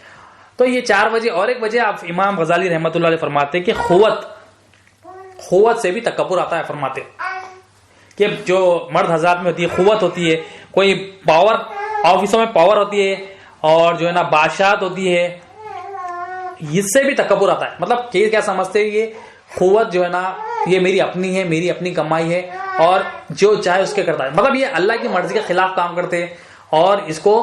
تو یہ 4 وجہ. اور ایک وجہ آپ امام غزالی رحمۃ اللہ علیہ فرماتے کہ قوت سے بھی تکبر آتا ہے. فرماتے کہ جو مرد حضرات میں ہوتی ہے قوت ہوتی ہے، کوئی پاور، آفسوں میں پاور ہوتی ہے، اور جو ہے نا بادشاہت ہوتی ہے، اس سے بھی تکبر آتا ہے. مطلب کیا سمجھتے ہیں، یہ قوت جو ہے نا یہ میری اپنی ہے، میری اپنی کمائی ہے، اور جو چاہے اس کے کرتا ہے. مطلب یہ اللہ کی مرضی کے خلاف کام کرتے ہیں، اور اس کو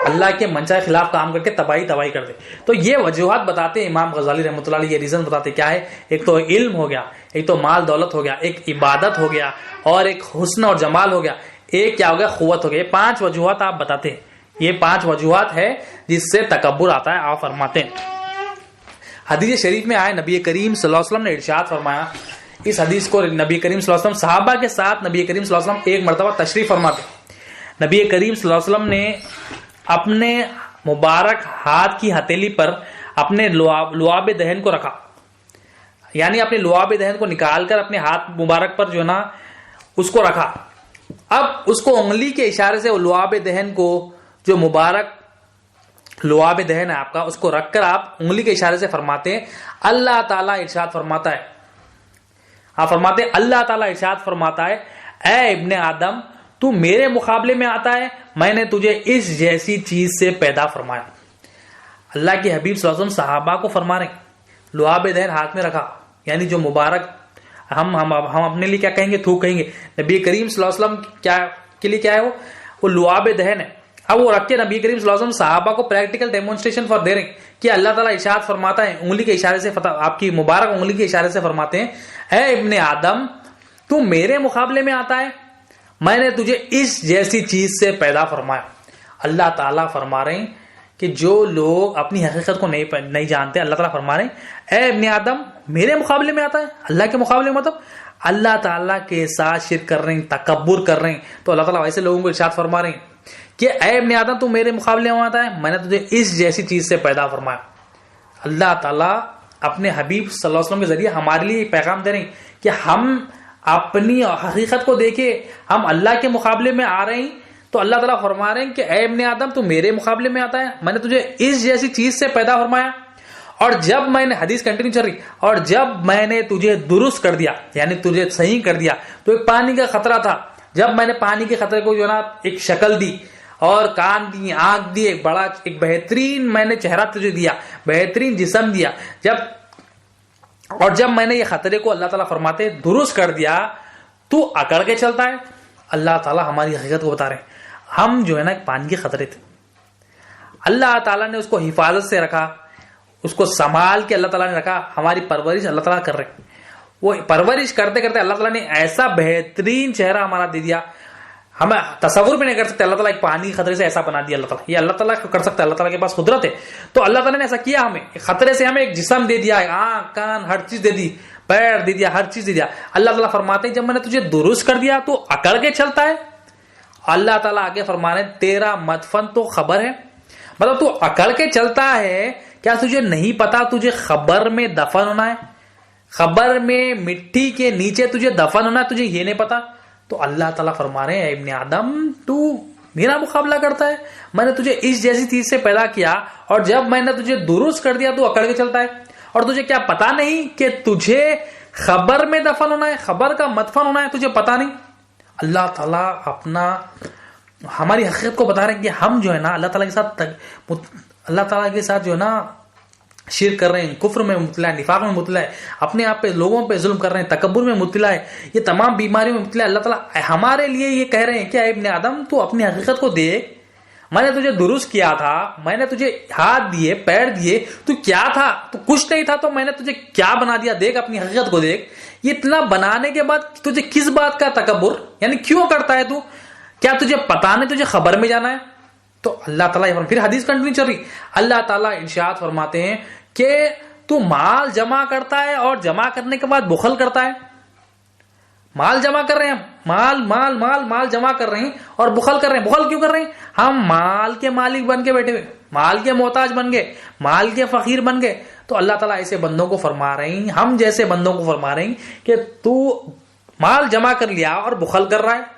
اللہ کے منشا کے خلاف کام کر کے تباہی کرتے. تو یہ وجوہات بتاتے ہیں امام غزالی رحمۃ اللہ علیہ، یہ ریزن بتاتے کیا ہے. ایک تو علم ہو گیا، ایک تو مال دولت ہو گیا، ایک عبادت ہو گیا، اور ایک حسن اور جمال ہو گیا، ایک کیا ہو گیا قوت ہو گیا. یہ 5 وجوہات آپ بتاتے ہیں. یہ 5 وجوہات ہے جس سے تکبر آتا ہے. آپ فرماتے ہیں حدیث شریف میں آئے نبی کریم صلی اللہ علیہ وسلم نے ارشاد فرمایا. اس حدیث کو نبی کریم صلی اللہ علیہ وسلم صحابہ کے ساتھ نبی کریم صلی اللہ علیہ وسلم ایک مرتبہ تشریف فرماتے. نبی کریم صلی اللہ علیہ وسلم نے اپنے مبارک ہاتھ کی ہتھیلی پر اپنے لعاب دہن کو رکھا. یعنی اپنے لعاب دہن کو نکال کر اپنے ہاتھ مبارک پر جو ہے نا اس کو رکھا. اب اس کو انگلی کے اشارے سے لعاب دہن کو، جو مبارک لعاب دہن ہے آپ کا، اس کو رکھ کر آپ انگلی کے اشارے سے فرماتے ہیں اللہ تعالیٰ ارشاد فرماتا ہے. آپ فرماتے ہیں اللہ تعالیٰ ارشاد فرماتا ہے اے ابن آدم تو میرے مقابلے میں آتا ہے، میں نے تجھے اس جیسی چیز سے پیدا فرمایا. اللہ کے حبیب صلی اللہ علیہ وسلم صحابہ کو فرما رہے ہیں لعاب دہن ہاتھ میں رکھا، یعنی جو مبارک ہم اپنے لیے کیا کہیں گے، تھوک کہیں گے. نبی کریم صلی اللہ علیہ وسلم کے لیے کیا ہے، وہ لعاب دہن ہے. اب وہ رکھ کے نبی کریم صلی اللہ علیہ وسلم صحابہ کو پریکٹیکل ڈیمونسٹریشن فار دے رہے ہیں کہ اللہ تعالیٰ ارشاد فرماتا ہے، انگلی کے اشارے سے آپ کی مبارک انگلی کے اشارے سے فرماتے ہیں اے ابن آدم تو میرے مقابلے میں آتا ہے، میں نے تجھے اس جیسی چیز سے پیدا فرمایا. اللہ تعالیٰ فرما رہے ہیں کہ جو لوگ اپنی حقیقت کو نہیں جانتے، اللہ تعالیٰ فرما رہے ہیں اے ابن آدم میرے مقابلے میں آتا ہے. اللہ کے مقابلے میں مطلب اللہ تعالیٰ کے ساتھ شرک کر رہے ہیں، تکبر کر رہے ہیں. تو اللہ تعالیٰ ویسے لوگوں کو ارشاد فرما رہے ہیں کہ اے ابن آدم تو میرے مقابلے میں آتا ہے، میں نے تجھے اس جیسی چیز سے پیدا فرمایا. اللہ تعالیٰ اپنے حبیب صلی اللہ علیہ وسلم کے ذریعے ہمارے لیے پیغام دے رہے ہیں کہ ہم اپنی حقیقت کو دیکھے، ہم اللہ کے مقابلے میں آ رہے ہیں. تو اللہ تعالیٰ فرما رہے ہیں کہ اے ابن آدم تو میرے مقابلے میں آتا ہے، میں نے تجھے اس جیسی چیز سے پیدا فرمایا. اور جب میں نے حدیث کنٹینیو چل رہی، اور جب میں نے تجھے درست کر دیا، یعنی تجھے صحیح کر دیا، تو ایک پانی کا خطرہ تھا. جب میں نے پانی کے خطرے کو جو نا ایک شکل دی، اور کان دی، آنکھ دی، ایک بہترین میں نے چہرہ تجھے دیا، بہترین جسم دیا. جب میں نے یہ خطرے کو اللہ تعالیٰ فرماتے درست کر دیا، تو اکڑ کے چلتا ہے. اللہ تعالیٰ ہماری حقیقت کو بتا رہے ہیں. ہم جو ہے نا پانی کے خطرے تھے، اللہ تعالیٰ نے اس کو حفاظت سے رکھا، اس کو سنبھال کے اللہ تعالیٰ نے رکھا. ہماری پرورش اللہ تعالیٰ کر رہے ہیں. وہ پرورش کرتے کرتے اللہ تعالیٰ نے ایسا بہترین چہرہ ہمارا دے دیا، ہم تصور بھی نہیں کر سکتے. اللہ تعالیٰ ایک پانی خطرے سے ایسا بنا دیا. اللہ تعالیٰ یہ اللہ تعالیٰ کر سکتا ہے، اللہ تعالیٰ کے پاس قدرت ہے. تو اللہ تعالیٰ نے ایسا کیا، ہمیں خطرے سے ہمیں ایک جسم دے دیا، آنکھ کان ہر چیز دے دی، پیر دے دیا، ہر چیز دے دیا. اللہ تعالیٰ فرماتے ہیں جب میں نے تجھے درست کر دیا تو اکڑ کے چلتا ہے. اللہ تعالیٰ آگے فرما رہے ہیں تیرا مدفن تو خبر ہے، مطلب تو اکڑ کے چلتا ہے، کیا تجھے نہیں پتا تجھے خبر میں دفن ہونا ہے، خبر میں مٹی کے نیچے تجھے دفن ہونا ہے، تجھے یہ نہیں پتا. تو اللہ تعالیٰ فرما رہے ہیں ابن آدم تو میرا مقابلہ کرتا ہے. میں نے تجھے اس جیسی چیز سے پیدا کیا اور جب میں نے تجھے درست کر دیا تو اکڑ کے چلتا ہے. اور تجھے کیا پتا نہیں کہ تجھے خبر میں دفن ہونا ہے, خبر کا مدفن ہونا ہے, تجھے پتا نہیں. اللہ تعالیٰ اپنا ہماری حقیقت کو بتا رہے ہیں کہ ہم جو ہے نا اللہ تعالیٰ کے ساتھ جو ہے نا شرک کر رہے ہیں, کفر میں مبتلا ہے, نفاق میں مبتلا ہے, اپنے آپ پہ لوگوں پہ ظلم کر رہے ہیں, تکبر میں مبتلا ہے, یہ تمام بیماریوں میں مبتلا ہے. اللہ تعالیٰ ہمارے لیے یہ کہہ رہے ہیں کہ اے ابن آدم تو اپنی حقیقت کو دیکھ, میں نے تجھے درست کیا تھا, میں نے تجھے ہاتھ دیے, پیر دیے, تو کیا تھا؟ تو کچھ نہیں تھا, تو میں نے تجھے کیا بنا دیا, دیکھ اپنی حقیقت کو دیکھ. یہ اتنا بنانے کے بعد تجھے کس بات کا تکبر, یعنی کیوں کرتا ہے تو؟ کیا تجھے پتا نہیں تجھے خبر میں جانا ہے؟ تو اللہ تعالیٰ پھر حدیث کنٹینیو چل رہی, اللہ تعالیٰ ارشاد فرماتے ہیں کہ تو مال جمع کرتا ہے اور جمع کرنے کے بعد بخل کرتا ہے. مال جمع کر رہے ہیں, مال مال مال مال جمع کر رہے ہیں اور بخل کر رہے ہیں. بخل کیوں کر رہے ہیں؟ ہم مال کے مالک بن کے بیٹھے ہوئے, مال کے محتاج بن گئے, مال کے فقیر بن گئے. تو اللہ تعالیٰ ایسے بندوں کو فرما رہے ہیں, ہم جیسے بندوں کو فرما رہے ہیں کہ تو مال جمع کر لیا اور بخل کر رہا ہے.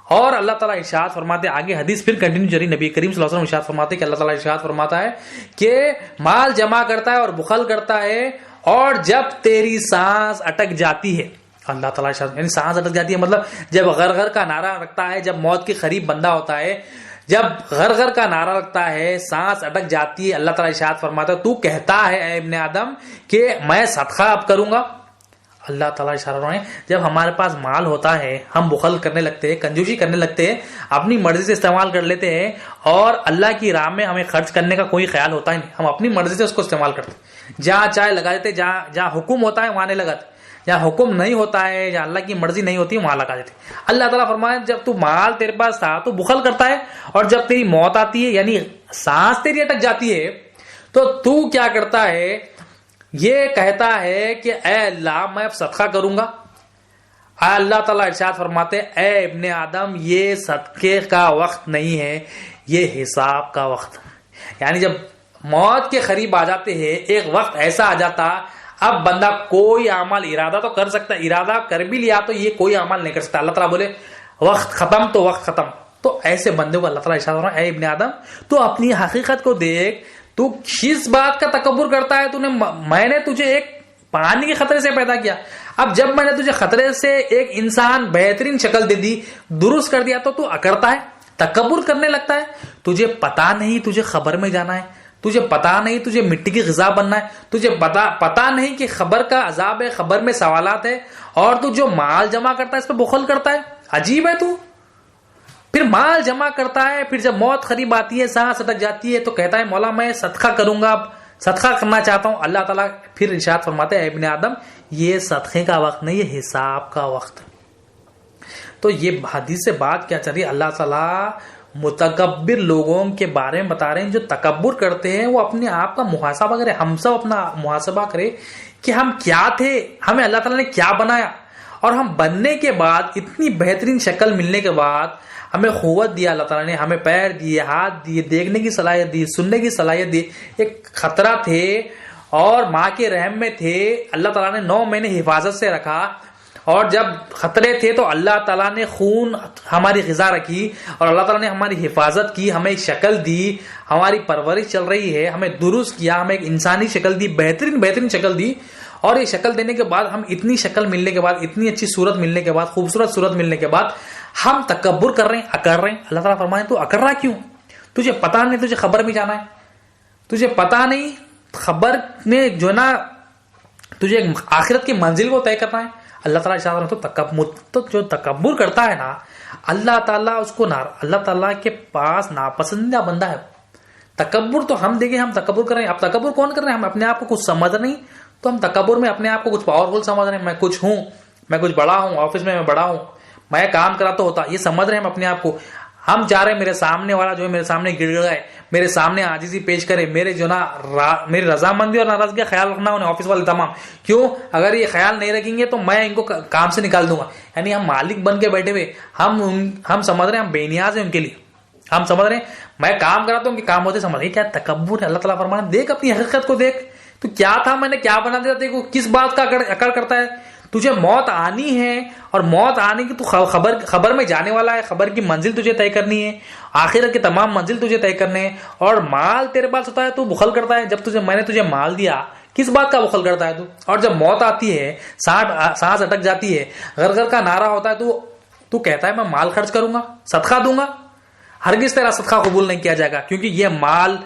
اور اللہ تعالیٰ ارشاد فرماتے, آگے حدیث پھر کنٹینیو جاری, نبی کریم صلی اللہ علیہ وسلم ارشاد فرماتے کہ اللہ تعالیٰ ارشاد فرماتا ہے کہ مال جمع کرتا ہے اور بخل کرتا ہے, اور جب تیری سانس اٹک جاتی ہے, اللہ تعالیٰ ارشاد یعنی سانس اٹک جاتی ہے مطلب جب غرغر کا نعرہ رکھتا ہے, جب موت کے قریب بندہ ہوتا ہے, جب غرغر کا نعرہ رکھتا ہے, سانس اٹک جاتی ہے, اللہ تعالیٰ ارشاد فرماتا ہے تو کہتا ہے اے ابن آدم کہ میں صدقہ اب کروں گا. اللہ تعالیٰ اشارہ رہے ہیں جب ہمارے پاس مال ہوتا ہے ہم بخل کرنے لگتے ہیں, کنجوسی کرنے لگتے ہیں, اپنی مرضی سے استعمال کر لیتے ہیں, اور اللہ کی راہ میں ہمیں خرچ کرنے کا کوئی خیال ہوتا ہی نہیں, ہم اپنی مرضی سے اس کو استعمال کرتے ہیں. جہاں چائے لگا دیتے, جہاں حکم ہوتا ہے وہاں نہیں لگاتے, جہاں حکم نہیں ہوتا ہے, جہاں اللہ کی مرضی نہیں ہوتی وہاں لگا دیتے. اللہ تعالیٰ فرمایا جب تو مال تیرے پاس تھا تو بخل کرتا ہے, اور جب تیری موت آتی ہے یعنی سانس تیری اٹک جاتی ہے تو کیا کرتا ہے, یہ کہتا ہے کہ اے اللہ میں اب صدقہ کروں گا. اللہ تعالیٰ ارشاد فرماتے اے ابن آدم یہ صدقے کا وقت نہیں ہے, یہ حساب کا وقت. یعنی جب موت کے قریب آ جاتے ہیں, ایک وقت ایسا آ جاتا اب بندہ کوئی عمل ارادہ تو کر سکتا, ارادہ کر بھی لیا تو یہ کوئی عمل نہیں کر سکتا. اللہ تعالیٰ بولے وقت ختم تو وقت ختم. تو ایسے بندے کو اللہ تعالیٰ ارشاد فرماتا اے ابن آدم تو اپنی حقیقت کو دیکھ, تو کس بات کا تکبر کرتا ہے؟ میں نے تجھے ایک پانی کے خطرے سے پیدا کیا, اب جب میں نے تجھے خطرے سے ایک انسان بہترین شکل دے دی, درست کر دیا, تو اکڑتا ہے, تکبر کرنے لگتا ہے. تجھے پتا نہیں تجھے خبر میں جانا ہے, تجھے پتا نہیں تجھے مٹی کی غذا بننا ہے, تجھے پتا نہیں کہ خبر کا عذاب ہے, خبر میں سوالات ہے, اور تو جو مال جمع کرتا ہے اس پہ بخل کرتا ہے. عجیب ہے تو. پھر مال جمع کرتا ہے, پھر جب موت قریب آتی ہے, سانس اٹک جاتی ہے, تو کہتا ہے مولا میں صدقہ کروں گا, اب صدقہ کرنا چاہتا ہوں. اللہ تعالیٰ پھر ارشاد فرماتے ہیں ابن آدم یہ صدقے کا وقت نہیں, یہ حساب کا وقت. تو یہ حدیث سے بات کیا چل رہی ہے, اللہ تعالیٰ متکبر لوگوں کے بارے میں بتا رہے ہیں جو تکبر کرتے ہیں, وہ اپنے آپ کا محاسبہ کرے. ہم سب اپنا محاسبہ کرے کہ ہم کیا تھے, ہمیں اللہ تعالیٰ نے کیا بنایا, اور ہم بننے کے بعد اتنی بہترین شکل ملنے کے بعد ہمیں قوت دیا, اللہ تعالیٰ نے ہمیں پیر دیے, ہاتھ دیے, دیکھنے کی صلاحیت دی, سننے کی صلاحیت دی. ایک خطرہ تھے اور ماں کے رحم میں تھے, اللہ تعالیٰ نے 9 مہینے حفاظت سے رکھا, اور جب خطرے تھے تو اللہ تعالیٰ نے خون ہماری غذا رکھی, اور اللہ تعالیٰ نے ہماری حفاظت کی, ہمیں ایک شکل دی, ہماری پرورش چل رہی ہے, ہمیں درست کیا, ہمیں ایک انسانی شکل دی, بہترین شکل دی. اور یہ شکل دینے کے بعد, ہم اتنی شکل ملنے کے بعد, اتنی اچھی صورت ملنے کے بعد, خوبصورت صورت ملنے کے بعد ہم تکبر کر رہے ہیں, اکڑ رہے ہیں. اللہ تعالیٰ فرمائے تو اکڑ رہا کیوں؟ تجھے پتا نہیں تجھے خبر میں جانا ہے, تجھے پتا نہیں خبر میں جو نا تجھے آخرت کی منزل کو طے کرنا ہے. اللہ تعالیٰ تو جو تکبر کرتا ہے نا, اللہ تعالیٰ اس کو اللہ تعالیٰ کے پاس ناپسندیدہ بندہ ہے. تکبر تو ہم دیکھیں, ہم تکبر کر رہے ہیں. اب تکبر کون کر رہے ہیں؟ ہم اپنے آپ کو کچھ سمجھ نہیں, تو ہم تکبر میں اپنے آپ کو کچھ پاورفل سمجھ رہے ہیں. میں کچھ ہوں, میں کچھ بڑا ہوں, آفس میں بڑا ہوں, میں کام کرا تو ہوتا, یہ سمجھ رہے ہیں ہم اپنے آپ کو. ہم چاہ رہے ہیں میرے سامنے والا جو ہے میرے سامنے گڑ گڑائے, میرے سامنے عاجزی پیش کرے, میرے جو نا میری رضامندی اور ناراضگی کا خیال رکھنا انہیں آفس والے تمام. کیوں؟ اگر یہ خیال نہیں رکھیں گے تو میں ان کو کام سے نکال دوں گا. یعنی ہم مالک بن کے بیٹھے ہوئے, ہم سمجھ رہے ہیں ہم بے نیاز ہیں ان کے لیے. ہم سمجھ رہے ہیں میں کام کراتا ہوں کہ کام ہوتے سمجھ رہے. کیا تکبر ہے؟ اللہ تعالیٰ فرمانا دیکھ اپنی حقیقت کو دیکھ, تو کیا تھا, میں نے کیا بنا دیا, دیکھو کس بات کا اکڑ کرتا ہے. تجھے موت آنی ہے اور موت آنے کی تو خبر میں جانے والا ہے. خبر کی منزل تجھے طے کرنی ہے, آخرت کی تمام منزل تجھے طے کرنے ہیں. اور مال تیرے پاس ہوتا ہے تو بخل کرتا ہے. جب میں نے تجھے مال دیا, کس بات کا بخل کرتا ہے تو؟ اور جب موت آتی ہے, سانس اٹک جاتی ہے, غرغر کا نعرہ ہوتا ہے تو کہتا ہے میں مال خرچ کروں گا, صدقہ دوں گا. ہرگز تیرا صدقہ قبول نہیں کیا جائے گا, کیونکہ یہ مال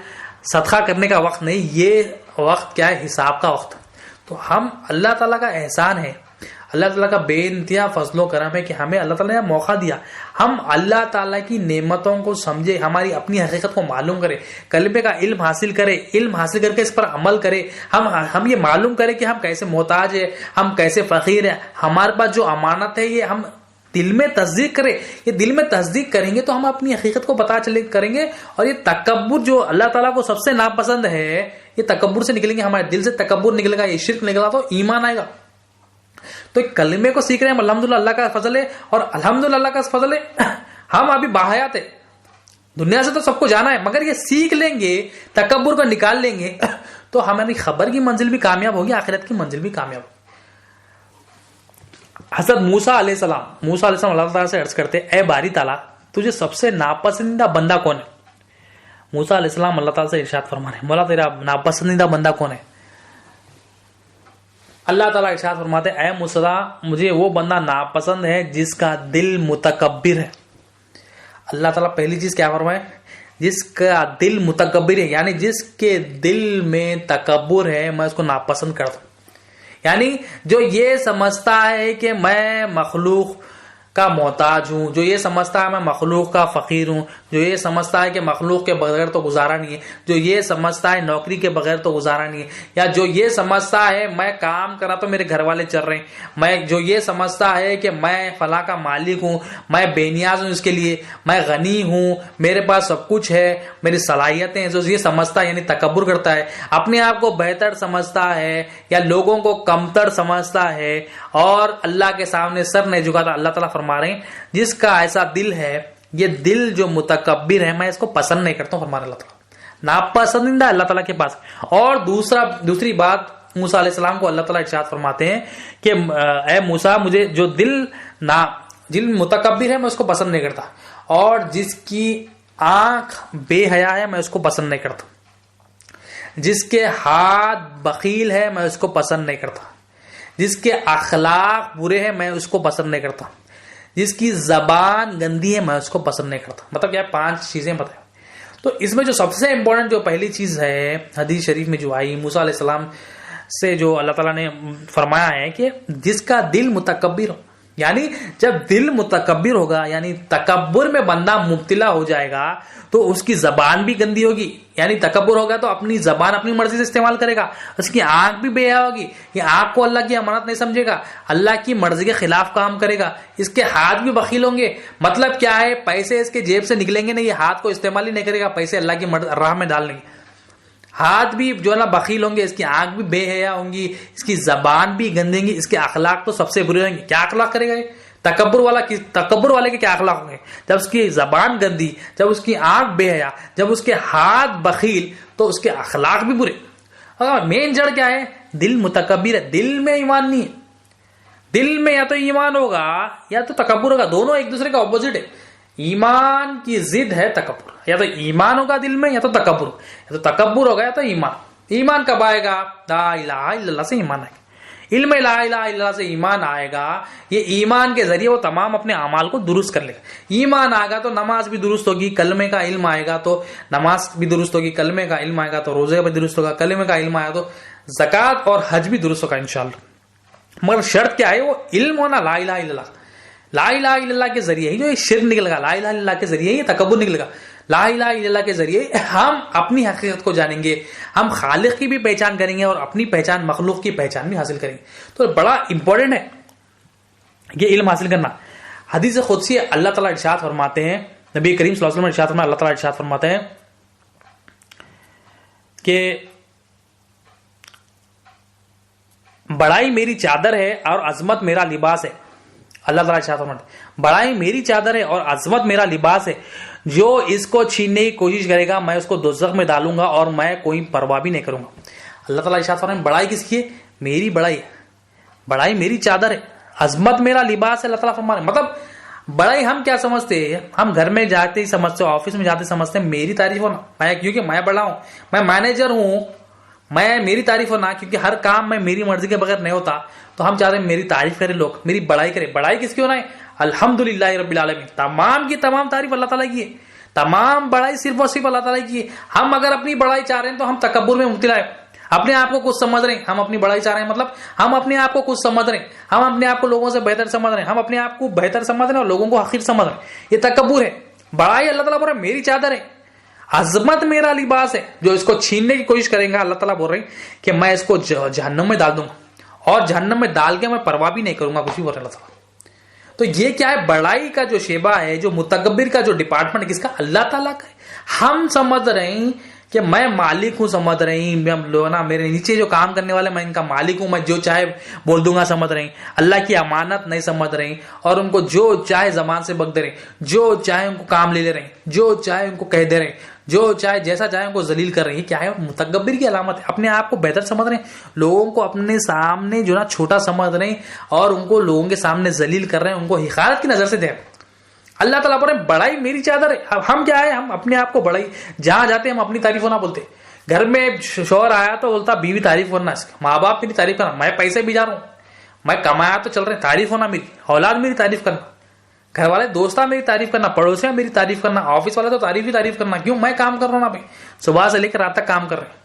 صدقہ کرنے کا وقت نہیں, یہ وقت کیا ہے, حساب کا وقت. تو ہم اللہ تعالیٰ کا احسان ہے, اللہ تعالیٰ کا بے انتہا فضل و کرم ہے کہ ہمیں اللہ تعالیٰ نے موقع دیا. ہم اللہ تعالیٰ کی نعمتوں کو سمجھے, ہماری اپنی حقیقت کو معلوم کرے, کلمے کا علم حاصل کرے, علم حاصل کر کے اس پر عمل کرے. ہم یہ معلوم کرے کہ ہم کیسے محتاج ہیں, ہم کیسے فقیر ہیں. ہمارے پاس جو امانت ہے یہ ہم دل میں تصدیق کرے. یہ دل میں تصدیق کریں گے تو ہم اپنی حقیقت کو پتہ کریں گے. اور یہ تکبر جو اللہ تعالیٰ کو سب سے ناپسند ہے, یہ تکبر سے نکلیں گے. ہمارے دل سے تکبر نکلے گا, یہ شرک نکلا تو ایمان آئے گا. تو کلمے کو سیکھ رہے ہیں, الحمدللہ اللہ کا فضل ہے. اور الحمدللہ اللہ کا فضل ہے, ہم ابھی باحیات ہے, دنیا سے تو سب کو جانا ہے, مگر یہ سیکھ لیں گے, تکبر کو نکال لیں گے تو ہماری خبر کی منزل بھی کامیاب ہوگی, آخرت کی منزل بھی کامیاب ہوگی. حضرت موسیٰ علیہ السلام اللہ تعالیٰ سے عرض کرتے, اے باری تعالیٰ تجھے سب سے ناپسندیدہ بندہ کون ہے؟ موسیٰ علیہ السلام اللہ تعالیٰ سے ارشاد فرما رہے ہیں, مولا تیرا ناپسندیدہ بندہ کون ہے؟ اللہ تعالیٰ ارشاد فرماتے, اے موسیٰ مجھے وہ بندہ ناپسند ہے جس کا دل متکبر ہے. اللہ تعالیٰ پہلی چیز کیا فرمائے؟ جس کا دل متکبر ہے, یعنی جس کے دل میں تکبر ہے میں اس کو ناپسند کرتا ہوں. یعنی جو یہ سمجھتا ہے کہ میں مخلوق کا محتاج ہوں, جو یہ سمجھتا ہے میں مخلوق کا فقیر ہوں, جو یہ سمجھتا ہے کہ مخلوق کے بغیر تو گزارا نہیں ہے, جو یہ سمجھتا ہے نوکری کے بغیر تو گزارا نہیں ہے, یا جو یہ سمجھتا ہے میں کام کرا تو میرے گھر والے چل رہے ہیں, میں جو یہ سمجھتا ہے کہ میں فلاں کا مالک ہوں, میں بے نیاز ہوں اس کے لیے, میں غنی ہوں, میرے پاس سب کچھ ہے, میری صلاحیتیں ہیں, جو یہ سمجھتا ہے یعنی تکبر کرتا ہے, اپنے آپ کو بہتر سمجھتا ہے یا لوگوں کو کمتر سمجھتا ہے اور اللہ کے سامنے سر نہیں جھکاتا. اللہ تعالیٰ فرما رہے ہیں جس کا ایسا دل ہے, یہ دل جو متکبر ہے میں اس کو پسند نہیں کرتا ہوں, فرمانے اللہ تعالیٰ ناپسندیدہ اللہ تعالیٰ کے پاس. اور دوسری بات موسیٰ علیہ السلام کو اللہ تعالیٰ ارشاد فرماتے ہیں کہ اے موسیٰ مجھے جو دل متکبر ہے میں اس کو پسند نہیں کرتا, اور جس کی آنکھ بے حیا ہے میں اس کو پسند نہیں کرتا, جس کے ہاتھ بخیل ہے میں اس کو پسند نہیں کرتا, جس کے اخلاق برے ہیں میں اس کو پسند نہیں کرتا, جس کی زبان گندی ہے میں اس کو پسند نہیں کرتا. مطلب کیا 5 چیزیں بتائیں. تو اس میں جو سب سے امپورٹنٹ جو پہلی چیز ہے حدیث شریف میں جو آئی موسیٰ علیہ السلام سے, جو اللہ تعالیٰ نے فرمایا ہے کہ جس کا دل متکبر ہو, یعنی جب دل متکبر ہوگا یعنی تکبر میں بندہ مبتلا ہو جائے گا تو اس کی زبان بھی گندی ہوگی, یعنی تکبر ہوگا تو اپنی زبان اپنی مرضی سے استعمال کرے گا, اس کی آنکھ بھی بے حیا ہوگی, یہ آنکھ کو اللہ کی امانت نہیں سمجھے گا, اللہ کی مرضی کے خلاف کام کرے گا, اس کے ہاتھ بھی بخیل ہوں گے. مطلب کیا ہے, پیسے اس کے جیب سے نکلیں گے نہیں, یہ ہاتھ کو استعمال ہی نہیں کرے گا, پیسے اللہ کی راہ میں ڈال لیں گے. ہاتھ بھی جو ہے نا بخیل ہوں گے, اس کی آنکھ بھی بے حیا ہوں گی, اس کی زبان بھی گندیں گی, اس کے اخلاق تو سب سے برے ہوں گے. کیا اخلاق کرے گا یہ تکبر والے کے کیا اخلاق ہوں گے؟ جب اس کی زبان گندی, جب اس کی آنکھ بے حیا, جب اس کے ہاتھ بخیل, تو اس کے اخلاق بھی برے. اور مین جڑ کیا ہے؟ دل متکبر ہے, دل میں ایمان نہیں ہے. دل میں یا تو ایمان ہوگا یا تو تکبر ہوگا, دونوں ایک دوسرے کا اپوزٹ ہے. ایمان کی ضد ہے تکبر, یا تو ایمان ہوگا دل میں یا تو تکبر, یا تو تکبر ہوگا یا تو ایمان. ایمان کب آئے گا؟ لا الہ الا اللہ سے ایمان آئے گا, علم لا الہ الا اللہ سے ایمان آئے گا. یہ ایمان کے ذریعے وہ تمام اپنے اعمال کو درست کر لے گا. ایمان آئے گا تو نماز بھی درست ہوگی, کلمے کا علم آئے گا تو نماز بھی درست ہوگی, کلمے کا علم آئے گا تو روزے بھی درست ہوگا, کلمے کا علم آئے گا تو زکوٰۃ اور حج بھی درست ہوگا انشاءاللہ. مگر شرط کیا ہے؟ وہ علم ہونا لا الہ الا اللہ. لا الہ الا اللہ کے ذریعے ہی جو یہ شرک نکلے گا, لا الہ الا اللہ کے ذریعے ہی تکبر نکلے گا. لا الہ الا اللہ کے ذریعے ہم اپنی حقیقت کو جانیں گے, ہم خالق کی بھی پہچان کریں گے اور اپنی پہچان مخلوق کی پہچان بھی حاصل کریں گے. تو بڑا امپورٹنٹ ہے یہ علم حاصل کرنا. حدیث قدسی اللہ تعالیٰ ارشاد فرماتے ہیں, نبی کریم صلی اللہ علیہ وسلم ارشاد فرماتے ہیں, اللہ تعالیٰ ارشاد فرماتے ہیں کہ بڑائی میری چادر ہے اور عظمت میرا لباس ہے. اللہ تعالیٰ ارشاد فرماتے ہیں بڑائی میری چادر ہے اور عظمت میرا لباس ہے, جو اس کو چھیننے کی کوشش کرے گا میں اس کو دوزخ میں ڈالوں گا اور میں کوئی پرواہ بھی نہیں کروں گا. اللہ تعالیٰ ارشاد فرماتے ہیں بڑائی کس کی ہے؟ میری بڑائی ہے. بڑائی میری چادر ہے، عظمت میرا لباس ہے. اللہ تعالیٰ فرما رہے ہیں. مطلب بڑائی ہم کیا سمجھتے ہیں؟ ہم گھر میں جاتے ہی سمجھتے، آفس میں جاتے سمجھتے ہیں میری تعریف ہونا، میں کیونکہ میں بڑا ہوں، میں مینیجر ہوں، میری تعریف ہونا، کیونکہ ہر کام میں میری مرضی کے بغیر نہیں ہوتا، تو ہم چاہتے ہیں میری تعریف کریں لوگ، میری بڑائی کریں. بڑائی کس کی ہونا ہے؟ الحمدللہ رب العالمین. تمام کی تمام تعریف اللہ تعالیٰ کی ہے، تمام بڑائی صرف اور صرف اللہ تعالیٰ کی ہے. ہم اگر اپنی بڑائی چاہ رہے ہیں تو ہم تکبر میں مبتلا ہے، اپنے آپ کو کچھ سمجھ رہے ہیں. ہم اپنی بڑائی چاہ رہے ہیں مطلب ہم اپنے آپ کو کچھ سمجھ رہے ہیں، ہم اپنے آپ کو لوگوں سے بہتر سمجھ رہے ہیں، ہم اپنے آپ کو بہتر سمجھ رہے ہیں اور لوگوں کو حقیر سمجھ رہے ہیں. یہ تکبر ہے. بڑائی اللہ تعالیٰ بول رہے ہیں میری چادر ہے، عظمت میرا لباس ہے. جو اس کو چھیننے کی کوشش کریں گا اللہ تعالیٰ بول رہے ہیں کہ میں اس کو جہنم میں ڈال دوں گا، اور جہنم میں ڈال کے میں پرواہ بھی نہیں کروں گا، کچھ بھی بول رہے اللہ تعالیٰ. تو یہ کیا ہے؟ بڑائی کا جو شیبہ ہے، جو متکبر کا جو ڈپارٹمنٹ کس کا؟ اللہ تعالیٰ کا ہے. ہم سمجھ رہے ہیں کہ میں مالک ہوں، سمجھ رہے ہیں میرے نیچے جو کام کرنے والے میں ان کا مالک ہوں، میں جو چاہے بول دوں گا، سمجھ رہے ہیں اللہ کی امانت نہیں سمجھ رہے ہیں، اور ان کو جو چاہے زبان سے بک دے رہے ہیں، جو چاہے ان کو کام لے رہے ہیں، جو چاہے ان کو کہہ دے رہے ہیں، جو چاہے جیسا چاہے ان کو ذلیل کر رہے ہیں. کیا ہے؟ متکبر کی علامت ہے. اپنے آپ کو بہتر سمجھ رہے ہیں، لوگوں کو اپنے سامنے جو نا چھوٹا سمجھ رہے ہیں، اور ان کو لوگوں کے سامنے ذلیل کر رہے ہیں، ان کو حقارت کی نظر سے دیکھ. اللہ تعالیٰ پر بڑائی میری چادر ہے. اب ہم کیا ہے؟ ہم اپنے آپ کو بڑائی، جہاں جاتے ہیں ہم اپنی تعریف ہونا بولتے. گھر میں شوہر آیا تو بولتا بیوی تعریف ہونا، اس کا ماں باپ میری تعریف کرنا، میں پیسے بھی جا رہا ہوں، میں کمایا تو چل رہے ہیں، تعریف ہونا میری، اولاد میری تعریف کرنا، گھر والے دوستہ میری تعریف کرنا، پڑوسیاں میری تعریف کرنا، آفس والے تو تعریف کرنا. کیوں؟ میں کام کر رہا ہوں نا بھائی، صبح سے لے کر رات تک کام کر رہے ہیں.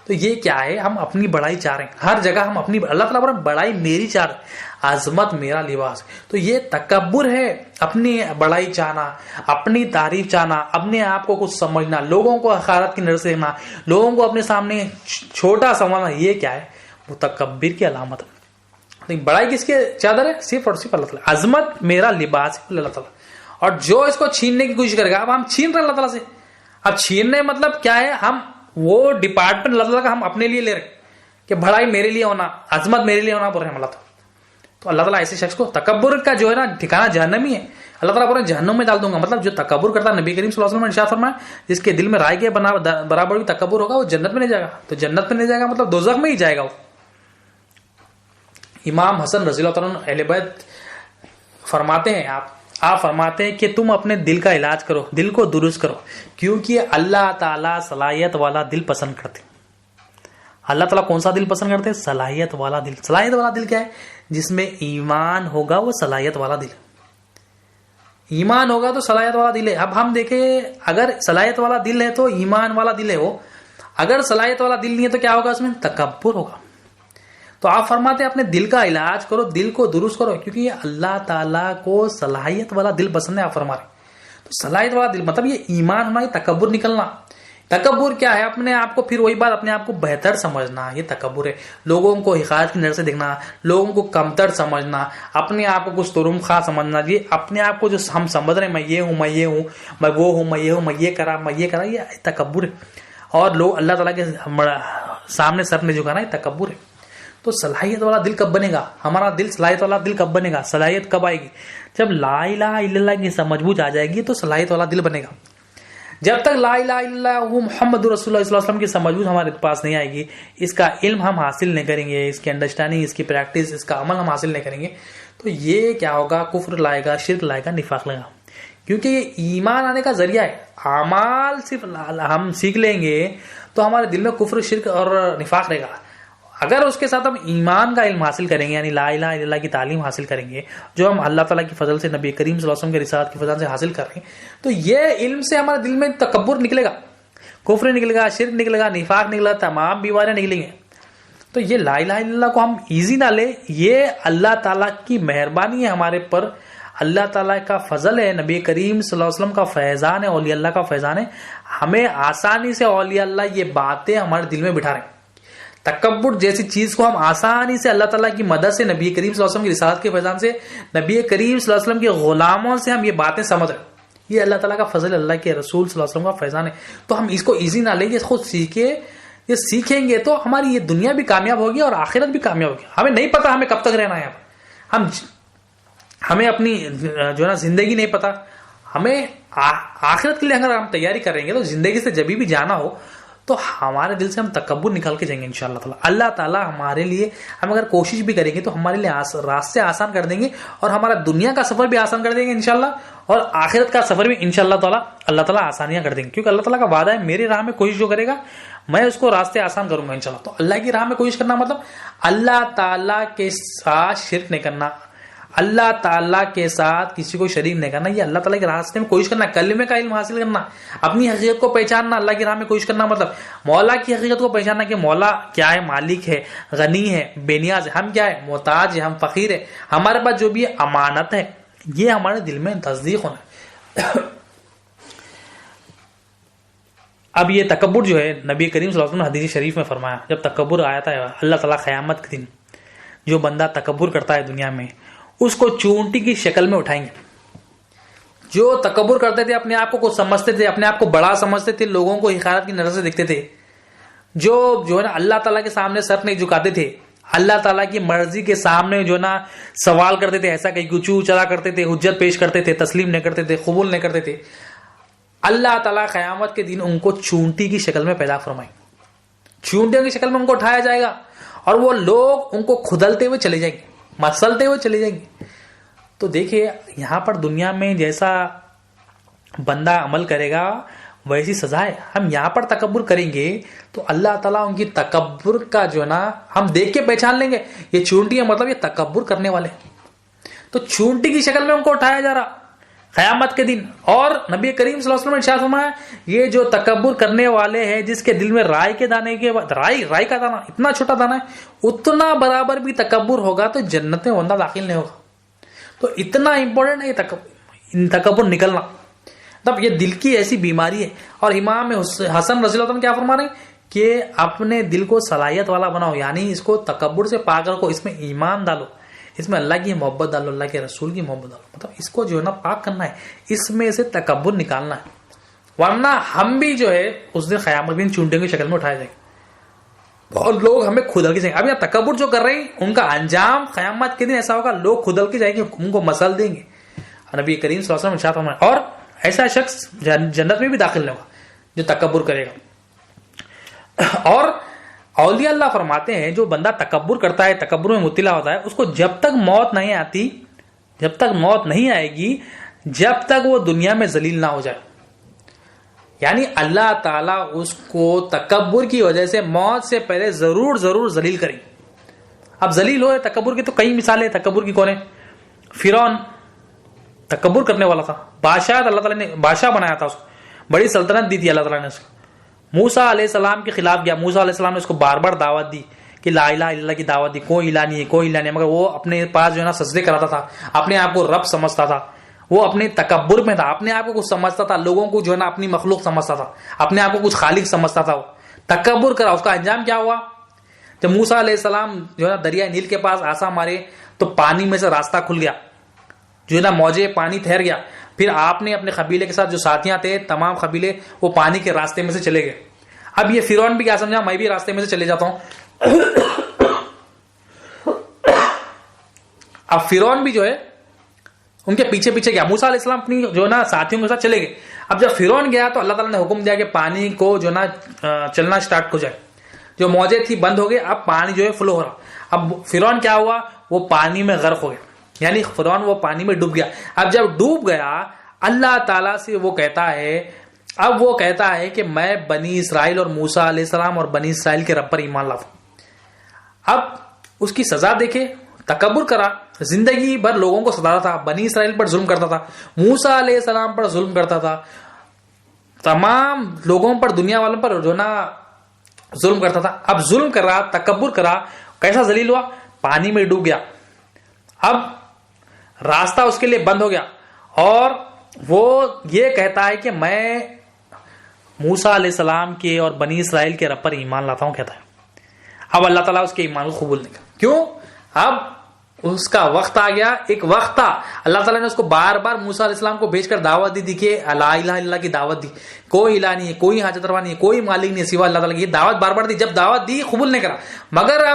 تو یہ کیا ہے؟ ہم اپنی بڑائی چاہ رہے ہیں ہر جگہ. ہم اپنی اللہ تعالیٰ پر بڑائی میری چاہ رہے ہیں، عظمت میرا لباس ہے. تو یہ تکبر ہے، اپنی بڑائی چاہنا، اپنی تعریف چاہنا، اپنے آپ کو کچھ سمجھنا، لوگوں کو حقارت کی نظر سے دیکھنا، لوگوں کو اپنے سامنے چھوٹا سمجھنا. یہ کیا ہے؟ متکبر کی علامت ہے. بڑائی کس کی چادر ہے؟ صرف اور صرف اللہ تعالیٰ. عظمت میرا لباس ہے اللہ تعالیٰ. اور جو اس کو چھیننے کی کوشش کرے گا، اب ہم چھین رہے ہیں اللہ تعالیٰ سے. اب چھیننے مطلب کیا ہے؟ ہم وہ ڈپارٹمنٹ اللہ تعالیٰ کا ہم اپنے لیے لے رہے ہیں کہ بڑائی میرے لیے ہونا، عظمت میرے لیے ہونا بول رہے ہیں اللہ تعالیٰ. تو اللہ تعالیٰ ایسے شخص کو، تکبر کا جو ہے نا ٹھکانا جہنم ہی ہے. اللہ تعالیٰ بول رہے ہیں جہنم میں ڈال دوں گا. مطلب جو تکبر کرتا ہے، نبی کریم صلی اللہ علیہ وسلم نے ارشاد فرمایا جس کے دل میں رائے کے برابر بھی تکبر ہوگا وہ جنت میں نہیں جائے گا. تو جنت میں نہیں جائے گا مطلب دوزخ میں ہی جائے گا وہ. امام حسن رضی اللہ عنہ اہل بیت فرماتے ہیں، آپ فرماتے ہیں کہ تم اپنے دل کا علاج کرو، دل کو درست کرو، کیونکہ اللہ تعالیٰ صلاحیت والا دل پسند کرتے. اللہ تعالیٰ کون سا دل پسند کرتے ہیں؟ صلاحیت والا دل. صلاحیت والا دل کیا ہے؟ جس میں ایمان ہوگا وہ صلاحیت والا دل. ایمان ہوگا تو صلاحیت والا دل ہے. اب ہم دیکھیں، اگر صلاحیت والا دل ہے تو ایمان والا دل ہے وہ. اگر صلاحیت والا دل نہیں ہے تو کیا ہوگا؟ اس میں تکبر ہوگا. تو آپ فرماتے ہیں اپنے دل کا علاج کرو، دل کو درست کرو، کیونکہ یہ اللہ تعالیٰ کو صلاحیت والا دل پسند ہے. آپ فرما رہے ہیں تو صلاحیت والا دل مطلب یہ ایمان ہونا، یہ تکبر نکلنا. تکبر کیا ہے؟ اپنے آپ کو، پھر وہی بات، اپنے آپ کو بہتر سمجھنا، یہ تکبر ہے. لوگوں کو حقارت کی نظر سے دیکھنا، لوگوں کو کمتر سمجھنا، اپنے آپ کو کچھ ترم خواہ سمجھنا. یہ اپنے آپ کو جو ہم سمجھ رہے ہیں، میں یہ ہوں، میں یہ ہوں، میں وہ ہوں، میں یہ ہوں، میں یہ کرا، یہ تکبر ہے. اور لوگ اللہ تعالیٰ کے سامنے سر نے جھکانا، یہ تکبر ہے. تو صلاحیت والا دل کب بنے گا؟ ہمارا دل صلاحیت والا دل کب بنے گا؟ صلاحیت کب آئے گی؟ جب لا الہ الا اللہ کی سمجھ بوجھ آ جائے گی تو صلاحیت والا دل بنے گا. جب تک لا الہ الا اللہ محمد رسول اللہ صلی اللہ علیہ وسلم کی سمجھ بوجھ ہمارے پاس نہیں آئے گی، اس کا علم ہم حاصل نہیں کریں گے، اس کی انڈرسٹینڈنگ، اس کی پریکٹس، اس کا عمل ہم حاصل نہیں کریں گے، تو یہ کیا ہوگا؟ کفر لائے گا، شرک لائے گا، نفاق لائے گا. کیونکہ یہ ایمان آنے کا ذریعہ ہے. اعمال صرف ہم سیکھ لیں گے تو ہمارے دل میں کفر، شرک اور نفاق رہے گا. اگر اس کے ساتھ ہم ایمان کا علم حاصل کریں گے، یعنی لا الہ الا اللہ کی تعلیم حاصل کریں گے، جو ہم اللہ تعالیٰ کی فضل سے، نبی کریم صلی اللہ علیہ وسلم کے رسالت کی فضل سے حاصل کر رہے ہیں، تو یہ علم سے ہمارے دل میں تکبر نکلے گا، کفر نکلے گا، شرک نکلے گا، نفاق نکلے گا، تمام بیماریاں نکلیں گے. تو یہ لا الہ الا اللہ کو ہم ایزی نہ لیں، یہ اللہ تعالیٰ کی مہربانی ہے ہمارے پر، اللہ تعالیٰ کا فضل ہے، نبی کریم صلی اللہ علیہ وسلم کا فیضان ہے، اولیاء اللہ کا فیضان ہے. ہمیں آسانی سے اولیاء اللہ یہ باتیں ہمارے دل میں بٹھا رہے ہیں. تکبر جیسی چیز کو ہم آسانی سے اللہ تعالیٰ کی مدد سے، نبی کریم صلی اللہ علیہ وسلم کی رسالت کے فیضان سے، نبی کریم صلی اللہ علیہ وسلم کے غلاموں سے ہم یہ باتیں سمجھ رہے ہیں. یہ اللہ تعالیٰ کا فضل، اللہ کے رسول صلی اللہ علیہ وسلم کا فیضان ہے. تو ہم اس کو ایزی نہ لیں گے، خود یہ سیکھیں گے تو ہماری یہ دنیا بھی کامیاب ہوگی اور آخرت بھی کامیاب ہوگی. ہمیں نہیں پتا ہمیں کب تک رہنا ہے، ہمیں اپنی جو ہے نا زندگی نہیں پتا. ہمیں آخرت کے لیے اگر ہم تیاری کریں گے تو زندگی سے جبھی بھی جانا ہو تو ہمارے دل سے ہم تکبر نکال کے جائیں گے انشاءاللہ تعالی. اللہ تعالیٰ ہمارے لیے, ہم اگر کوشش بھی کریں گے تو ہمارے لیے راستے آسان کر دیں گے, اور ہمارا دنیا کا سفر بھی آسان کر دیں گے انشاءاللہ, اور آخرت کا سفر بھی انشاءاللہ تعالی اللہ تعالیٰ آسانیاں کر دیں گے. کیونکہ اللہ تعالیٰ کا وعدہ ہے, میری راہ میں کوشش جو کرے گا میں اس کو راستے آسان کروں گا انشاءاللہ. تو اللہ کی راہ میں کوشش کرنا مطلب اللہ تعالیٰ کے ساتھ شرک نہیں کرنا, اللہ تعالیٰ کے ساتھ کسی کو شریک نہیں کرنا, یہ اللہ تعالیٰ کے راستے میں کوشش کرنا, کلمے کا علم حاصل کرنا, اپنی حقیقت کو پہچاننا, اللہ کی راہ میں کوشش کرنا مطلب مولا کی حقیقت کو پہچاننا کہ مولا کیا ہے, مالک ہے, غنی ہے, بے نیاز ہے, ہم کیا ہے, محتاج ہے, ہم فقیر ہے, ہمارے پاس جو بھی امانت ہے یہ ہمارے دل میں تصدیق ہونا ہے. اب یہ تکبر جو ہے نبی کریم صلی اللہ علیہ وسلم نے حدیث شریف میں فرمایا, جب تکبر آیا تھا اللہ تعالیٰ قیامت کے دن جو بندہ تکبر کرتا ہے دنیا میں اس کو چونٹی کی شکل میں اٹھائیں گے. جو تکبر کرتے تھے, اپنے آپ کو کچھ سمجھتے تھے, اپنے آپ کو بڑا سمجھتے تھے, لوگوں کو حقارت کی نظر سے دیکھتے تھے, جو ہے نا اللہ تعالیٰ کے سامنے سر نہیں جھکاتے تھے, اللہ تعالیٰ کی مرضی کے سامنے جو نا سوال کرتے تھے, ایسا کہ چو چلا کرتے تھے, حجت پیش کرتے تھے, تسلیم نہیں کرتے تھے, قبول نہیں کرتے تھے, اللہ تعالیٰ قیامت کے دن ان کو چونٹی کی شکل میں پیدا فرمائیں, چونٹیوں کی شکل میں ان کو اٹھایا جائے گا, اور وہ لوگ ان کو کھدلتے ہوئے چلے جائیں گے, مسلتے ہوئے چلے جائیں گے. تو دیکھیے یہاں پر دنیا میں جیسا بندہ عمل کرے گا ویسی سزا ہے. ہم یہاں پر تکبر کریں گے تو اللہ تعالیٰ ان کی تکبر کا جو ہے نا ہم دیکھ کے پہچان لیں گے, یہ چونٹی ہے مطلب یہ تکبر کرنے والے. تو چونٹی کی شکل میں ان کو اٹھایا جا رہا قیامت کے دن. اور نبی کریم صلی اللہ علیہ وسلم نے ارشاد فرمایا, یہ جو تکبر کرنے والے ہیں جس کے دل میں رائی کے دانے کے رائی کا دانہ اتنا چھوٹا دانہ ہے, اتنا برابر بھی تکبر ہوگا تو جنت میں بندہ داخل نہیں ہوگا. تو اتنا امپورٹنٹ ہے یہ تکبر نکلنا. تب یہ دل کی ایسی بیماری ہے. اور امام حسن رضی اللہ عنہ کیا فرما رہے ہیں کہ اپنے دل کو صلاحیت والا بناؤ, یعنی اس کو تکبر سے پاک رکھو, اس میں ایمان ڈالو, اس میں اللہ کی محبت ڈالو, اللہ کے رسول کی محبت ڈالو, مطلب اس کو جو ہے نا پاک کرنا ہے, اس میں سے تکبر نکالنا ہے. ورنہ ہم بھی جو ہے اس دن قیامت میں چونٹیوں کی شکل میں اٹھائے جائیں گے اور لوگ ہمیں کھدل کے جائیں گے. اب یہ تکبر جو کر رہے ہیں ان کا انجام قیامت کے دن ایسا ہوگا, لوگ کھدل کے جائیں گے, ان کو مسل دیں گے. نبی کریم صلی اللہ علیہ وسلم ارشاد فرمایا, اور ایسا شخص جنت میں بھی داخل نہیں ہوگا جو تکبر کرے گا. اور اولیاء اللہ فرماتے ہیں جو بندہ تکبر کرتا ہے, تکبر میں مبتلا ہوتا ہے, اس کو جب تک موت نہیں آتی, جب تک موت نہیں آئے گی, جب تک وہ دنیا میں ذلیل نہ ہو جائے. یعنی اللہ تعالیٰ اس کو تکبر کی وجہ سے موت سے پہلے ضرور ذلیل کریں. اب ذلیل ہوئے تکبر کی تو کئی مثالیں. تکبر کی کون ہے؟ فرعون تکبر کرنے والا تھا, بادشاہ اللہ تعالیٰ نے بادشاہ بنایا تھا, اس کو بڑی سلطنت دی تھی اللہ تعالیٰ نے اس کو. موسیٰ علیہ السلام کے خلاف گیا, موسیٰ علیہ السلام نے اس کو بار بار دعوت دی کہ لا الہ الا اللہ کی دعوت دی, کوئی الہ نہیں ہے, کوئی الہ نہیں ہے, مگر وہ اپنے پاس جو ہے نا سجدے کراتا تھا, اپنے آپ کو رب سمجھتا تھا, وہ اپنے تکبر میں تھا, اپنے آپ کو کچھ سمجھتا تھا, لوگوں کو جو ہے نا اپنی مخلوق سمجھتا تھا, اپنے آپ کو کچھ خالق سمجھتا تھا, وہ تکبر کرا. اس کا انجام کیا ہوا؟ جب موسیٰ علیہ السلام جو ہے نا دریا نیل کے پاس آسا مارے تو پانی میں سے راستہ کھل گیا, جو ہے نا موجے پانی ٹھہر گیا. پھر آپ نے اپنے قبیلے کے ساتھ جو ساتھیاں تھے تمام قبیلے وہ پانی کے راستے میں سے چلے گئے. اب یہ فرعون بھی کیا سمجھا, میں بھی راستے میں سے چلے جاتا ہوں. اب فرعون بھی جو ہے ان کے پیچھے پیچھے گیا. موسیٰ علیہ السلام اپنی جو نا ساتھیوں کے ساتھ چلے گئے. اب جب فرعون گیا تو اللہ تعالیٰ نے حکم دیا کہ پانی کو جو نا چلنا سٹارٹ ہو جائے. جو موجے تھی بند ہو گئے, اب پانی جو ہے فلو ہو رہا. اب فرعون کیا ہوا, وہ پانی میں غرق ہو گیا, یعنی فرعون وہ پانی میں ڈوب گیا. اب جب ڈوب گیا اللہ تعالیٰ سے وہ کہتا ہے کہ میں بنی اسرائیل اور موسیٰ علیہ السلام اور بنی اسرائیل کے رب پر ایمان لاتا ہوں. اب اس کی سزا دیکھے, تکبر کرا, زندگی بھر لوگوں کو ستاتا تھا, بنی اسرائیل پر ظلم کرتا تھا, موسیٰ علیہ السلام پر ظلم کرتا تھا, تمام لوگوں پر, دنیا والوں پر جو نا ظلم کرتا تھا. اب ظلم کر رہا, تکبر کرا, کیسا ذلیل ہوا, پانی میں ڈوب گیا. اب راستہ اس کے لیے بند ہو گیا اور وہ یہ کہتا ہے کہ میں موسیٰ علیہ السلام کے اور بنی اسرائیل کے رب پر ایمان لاتا ہوں, کہتا ہے. اب اللہ تعالیٰ اس کے ایمان کو قبول نہیں کرا. کیوں؟ اب اس کا وقت آ گیا, ایک وقت تھا. اللہ تعالیٰ نے اس کو بار بار موسیٰ علیہ السلام کو بھیج کر دعوت دی کہ لا الہ الا اللہ کی دعوت دی, کوئی الہ نہیں ہے, کوئی حاجت روا نہیں ہے, کوئی مالک نہیں ہے سوا اللہ تعالیٰ کی. یہ دعوت بار بار دی. جب دعوت دی قبول نہیں کرا, مگر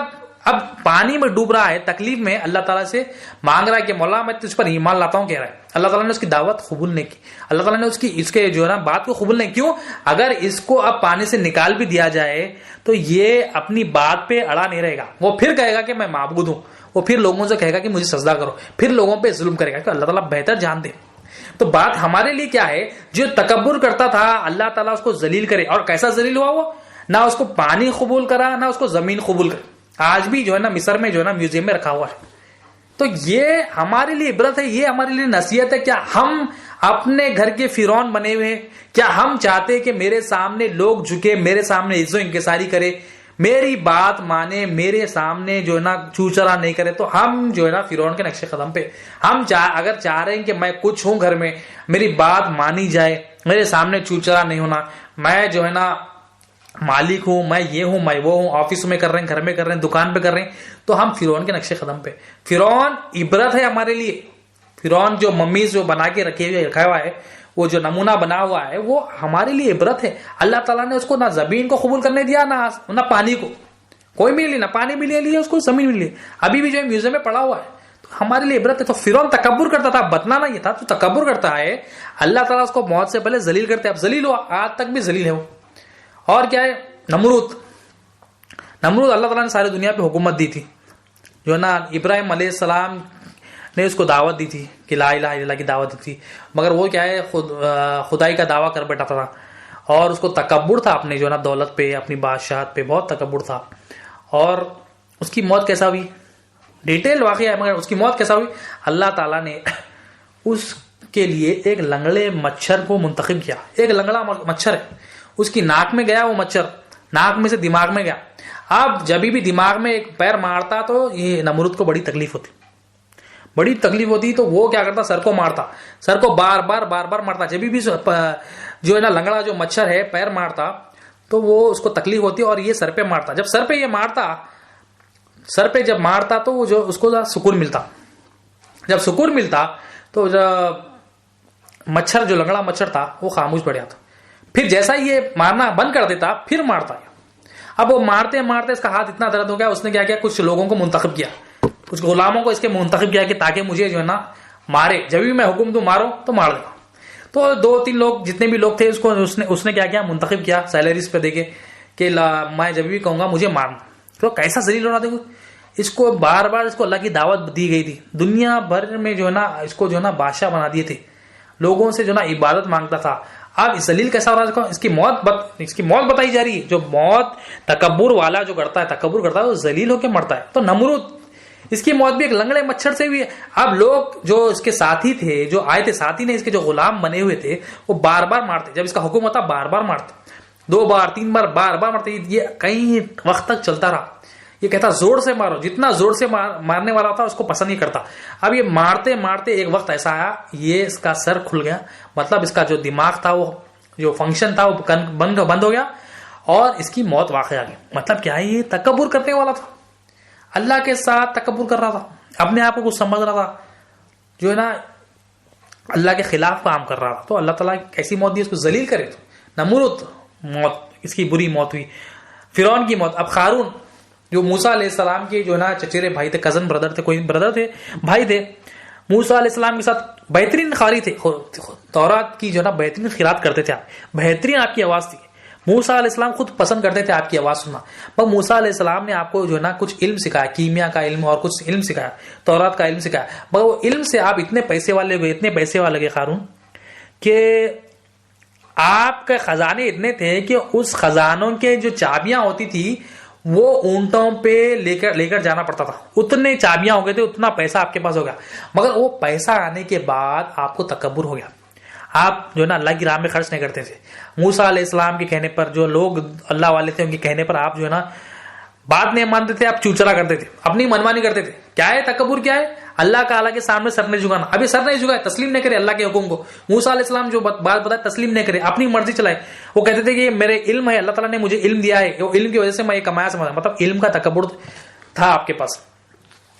اب پانی میں ڈوب رہا ہے، تکلیف میں، اللہ تعالیٰ سے مانگ رہا ہے کہ مولا میں تجھ پر ایمان لاتا ہوں کہہ رہا ہے. اللہ تعالیٰ نے اس کی دعوت قبول نہیں کی، اللہ تعالیٰ نے اس کے جو ہے نا بات کو قبول نہیں. کیوں؟ اگر اس کو اب پانی سے نکال بھی دیا جائے تو یہ اپنی بات پہ اڑا نہیں رہے گا، وہ پھر کہے گا کہ میں معبود ہوں، وہ پھر لوگوں سے کہے گا کہ مجھے سجدہ کرو، پھر لوگوں پہ ظلم کرے گا، کہ اللہ تعالیٰ بہتر جانتے. تو بات ہمارے لیے کیا ہے؟ جو تکبر کرتا تھا اللہ تعالیٰ اس کو ذلیل کرے. اور کیسا ذلیل ہوا وہ؟ نہ اس کو پانی قبول کرا، نہ اس کو زمین قبول کرا. آج بھی جو ہے نا مصر میں جو ہے نا میوزیم میں رکھا ہوا ہے. تو یہ ہمارے لیے عبرت ہے، یہ ہمارے لیے نصیحت ہے. کیا ہم اپنے گھر کے فرعون بنے ہوئے ہیں؟ کیا ہم چاہتے کہ میرے سامنے لوگ جھکے، میرے سامنے عزت و انکساری کرے، میری بات مانے، میرے سامنے جو ہے نا چوچلا نہیں کرے؟ تو ہم جو ہے نا فرعون کے نقش قدم پہ ہم اگر چاہ رہے ہیں کہ میں کچھ ہوں گھر میں، میری بات مانی جائے، میرے سامنے چوچلا نہیں ہونا، میں جو ہے نا مالک ہوں، میں یہ ہوں، میں وہ ہوں، آفس میں کر رہے ہیں، گھر میں کر رہے ہیں، دکان پہ کر رہے ہیں، تو ہم فرعون کے نقش قدم پہ. فرعون عبرت ہے ہمارے لیے. فرعون جو ممیز جو بنا کے رکھا ہوا ہے، وہ جو نمونہ بنا ہوا ہے، وہ ہمارے لیے عبرت ہے. اللہ تعالیٰ نے اس کو نہ زمین کو قبول کرنے دیا، نہ پانی کو. کوئی بھی نہیں لیا، نہ پانی بھی نہیں لیا، اس کو زمین بھی نہیں. ابھی بھی جو میوزیم میں پڑا ہوا ہے. تو ہمارے لیے عبرت ہے. تو فرعون تکبر کرتا تھا، بتنا نہیں تھا، تو تکبر کرتا ہے. اللہ تعالیٰ اس کو موت سے پہلے ذلیل کرتے. اب ذلیل ہوا، آج تک بھی ذلیل ہے وہ. اور کیا ہے؟ نمرود اللہ تعالیٰ نے ساری دنیا پہ حکومت دی تھی. جو ہے نا ابراہیم علیہ السلام نے اس کو دعوت دی تھی کہ لا الہ الا اللہ کی دعوت دی تھی، مگر وہ کیا ہے خدائی کا دعویٰ کر بیٹھا تھا. اور اس کو تکبر تھا اپنے جو ہے نا دولت پہ، اپنی بادشاہت پہ، بہت تکبر تھا. اور اس کی موت کیسا ہوئی؟ ڈیٹیل واقعہ ہے، مگر اس کی موت کیسا ہوئی؟ اللہ تعالیٰ نے اس کے لیے ایک لنگڑے مچھر کو منتخب کیا. ایک لنگڑا مچھر ہے، اس کی ناک میں گیا وہ مچھر، ناک میں سے دماغ میں گیا. اب جب بھی دماغ میں ایک پیر مارتا تو یہ نمرود کو بڑی تکلیف ہوتی. تو وہ کیا کرتا؟ سر کو مارتا، سر کو بار بار مارتا. جب بھی جو ہے نا لنگڑا جو مچھر ہے پیر مارتا تو وہ اس کو تکلیف ہوتی اور یہ سر پہ مارتا. جب سر پہ یہ مارتا تو وہ جو اس کو سکون ملتا. جب سکون ملتا تو مچھر جو لنگڑا مچھر تھا وہ خاموش پڑ جاتا. پھر جیسا یہ مارنا بند کر دیتا پھر مارتا. اب وہ مارتے اس کا ہاتھ اتنا درد ہو گیا، اس نے کیا کیا؟ کچھ لوگوں کو منتخب کیا، کچھ غلاموں کو اس کے منتخب کیا کہ تاکہ مجھے جو ہے نا مارے، جب بھی میں حکم دوں مارو تو مار دے. تو 2-3 لوگ جتنے بھی لوگ تھے اس نے کیا کیا؟ منتخب کیا سیلریز پہ دے کے کہ میں جب بھی کہوں گا مجھے مارنا. تو کیسا ذلیل ہونا. دیکھو اس کو بار اس کو اللہ کی دعوت دی گئی تھی. دنیا بھر میں جو ہے نا اس کو جو ہے نا بادشاہ بنا دیے تھے، لوگوں سے جو ہے نا عبادت مانگتا تھا. اب ذلیل کیسا ہو رہا ہے؟ اس کی موت بتائی جا رہی ہے. جو موت تکبر والا جو کرتا ہے وہ ذلیل ہو کے مرتا ہے. تو نمرود اس کی موت بھی ایک لنگڑے مچھر سے ہوئی ہے. اب لوگ جو اس کے ساتھی تھے، جو آئے تھے ساتھی نے، اس کے جو غلام بنے ہوئے تھے، وہ بار مارتے. جب اس کا حکم ہوتا بار مارتے، 2 بار 3 بار بار مارتے. یہ کئی وقت تک چلتا رہا. یہ کہتا زور سے مارو. جتنا زور سے مارنے والا تھا اس کو پسند نہیں کرتا. اب یہ مارتے ایک وقت ایسا آیا یہ اس کا سر کھل گیا، مطلب اس کا جو دماغ تھا، وہ جو فنکشن تھا وہ بند ہو گیا اور اس کی موت واقع آ گئی. مطلب کیا ہے؟ یہ تکبر کرنے والا تھا، اللہ کے ساتھ تکبر کر رہا تھا، اپنے آپ کو کچھ سمجھ رہا تھا، جو ہے نا اللہ کے خلاف کام کر رہا تھا. تو اللہ تعالیٰ ایسی موت دی اس کو ذلیل کرے. تو نمرود موت، اس کی بری موت ہوئی. فرعون کی موت. اب قارون جو موسیٰ علیہ السلام کے جو ہے نا چچیرے بھائی تھے، کزن بردر تھے، کوئی بردر تھے، بھائی تھے، موسیٰ علیہ السلام کے ساتھ بہترین قاری تھے، تورات کی جو ہے نا بہترین قرات کرتے تھے. آپ بہترین آپ کی آواز تھی. موسیٰ علیہ السلام خود پسند کرتے تھے آپ کی آواز سننا. پر موسیٰ علیہ السلام نے آپ کو جو ہے نا کچھ علم سکھایا، کیمیا کا علم اور کچھ علم سکھایا، تورات کا علم سکھایا. مگر وہ علم سے آپ اتنے پیسے والے گئے قارون کہ آپ کے خزانے اتنے تھے کہ اس خزانوں کے جو چابیاں ہوتی تھی وہ اونٹوں پہ لے کر جانا پڑتا تھا. اتنے چابیاں ہو گئے تھے، اتنا پیسہ آپ کے پاس ہو گیا. مگر وہ پیسہ آنے کے بعد آپ کو تکبر ہو گیا. آپ جو ہے نا اللہ کی راہ میں خرچ نہیں کرتے تھے. موسیٰ علیہ السلام کے کہنے پر، جو لوگ اللہ والے تھے ان کے کہنے پر آپ جو ہے نا بات نہیں مانتے تھے، آپ چوچلا کرتے تھے، اپنی منمانی کرتے تھے. کیا ہے تکبر؟ کیا ہے؟ اللہ کا اللہ کے سامنے سر نہیں جھکانا. ابھی سر نہیں جھکائے، تسلیم نہیں کرے اللہ کے حکم کو. موسیٰ علیہ السلام جو بات بتائے تسلیم نہیں کرے، اپنی مرضی چلائے. وہ کہتے تھے کہ یہ میرے علم ہے، اللہ تعالیٰ نے مجھے علم دیا ہے، وہ علم کی وجہ سے میں یہ کمایا سمجھا. مطلب علم کا تکبر تھا آپ کے پاس.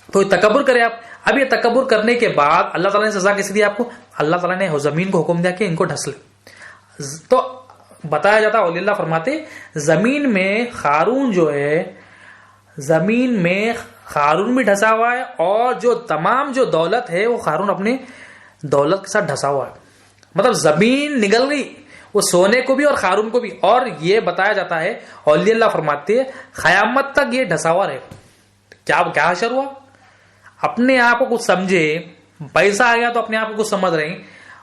تو تکبر کرے آپ. اب یہ تکبر کرنے کے بعد اللہ تعالیٰ نے سزا کیسے دی آپ کو؟ اللہ تعالیٰ نے زمین کو حکم دیا کہ ان کو ڈھس لے. تو بتایا جاتا اولیاء اللہ فرماتے زمین میں قارون جو ہے زمین میں قارون بھی ڈھسا ہوا ہے اور جو تمام جو دولت ہے وہ قارون اپنے دولت کے ساتھ ڈھسا ہوا ہے. مطلب زمین نگل گئی وہ سونے کو بھی اور قارون کو بھی. اور یہ بتایا جاتا ہے اولیاء اللہ فرماتے ہیں قیامت تک یہ ڈھسا ہوا رہے. کیا حشر ہوا؟ اپنے آپ کو کچھ سمجھے, پیسہ آ گیا تو اپنے آپ کو کچھ سمجھ رہے ہیں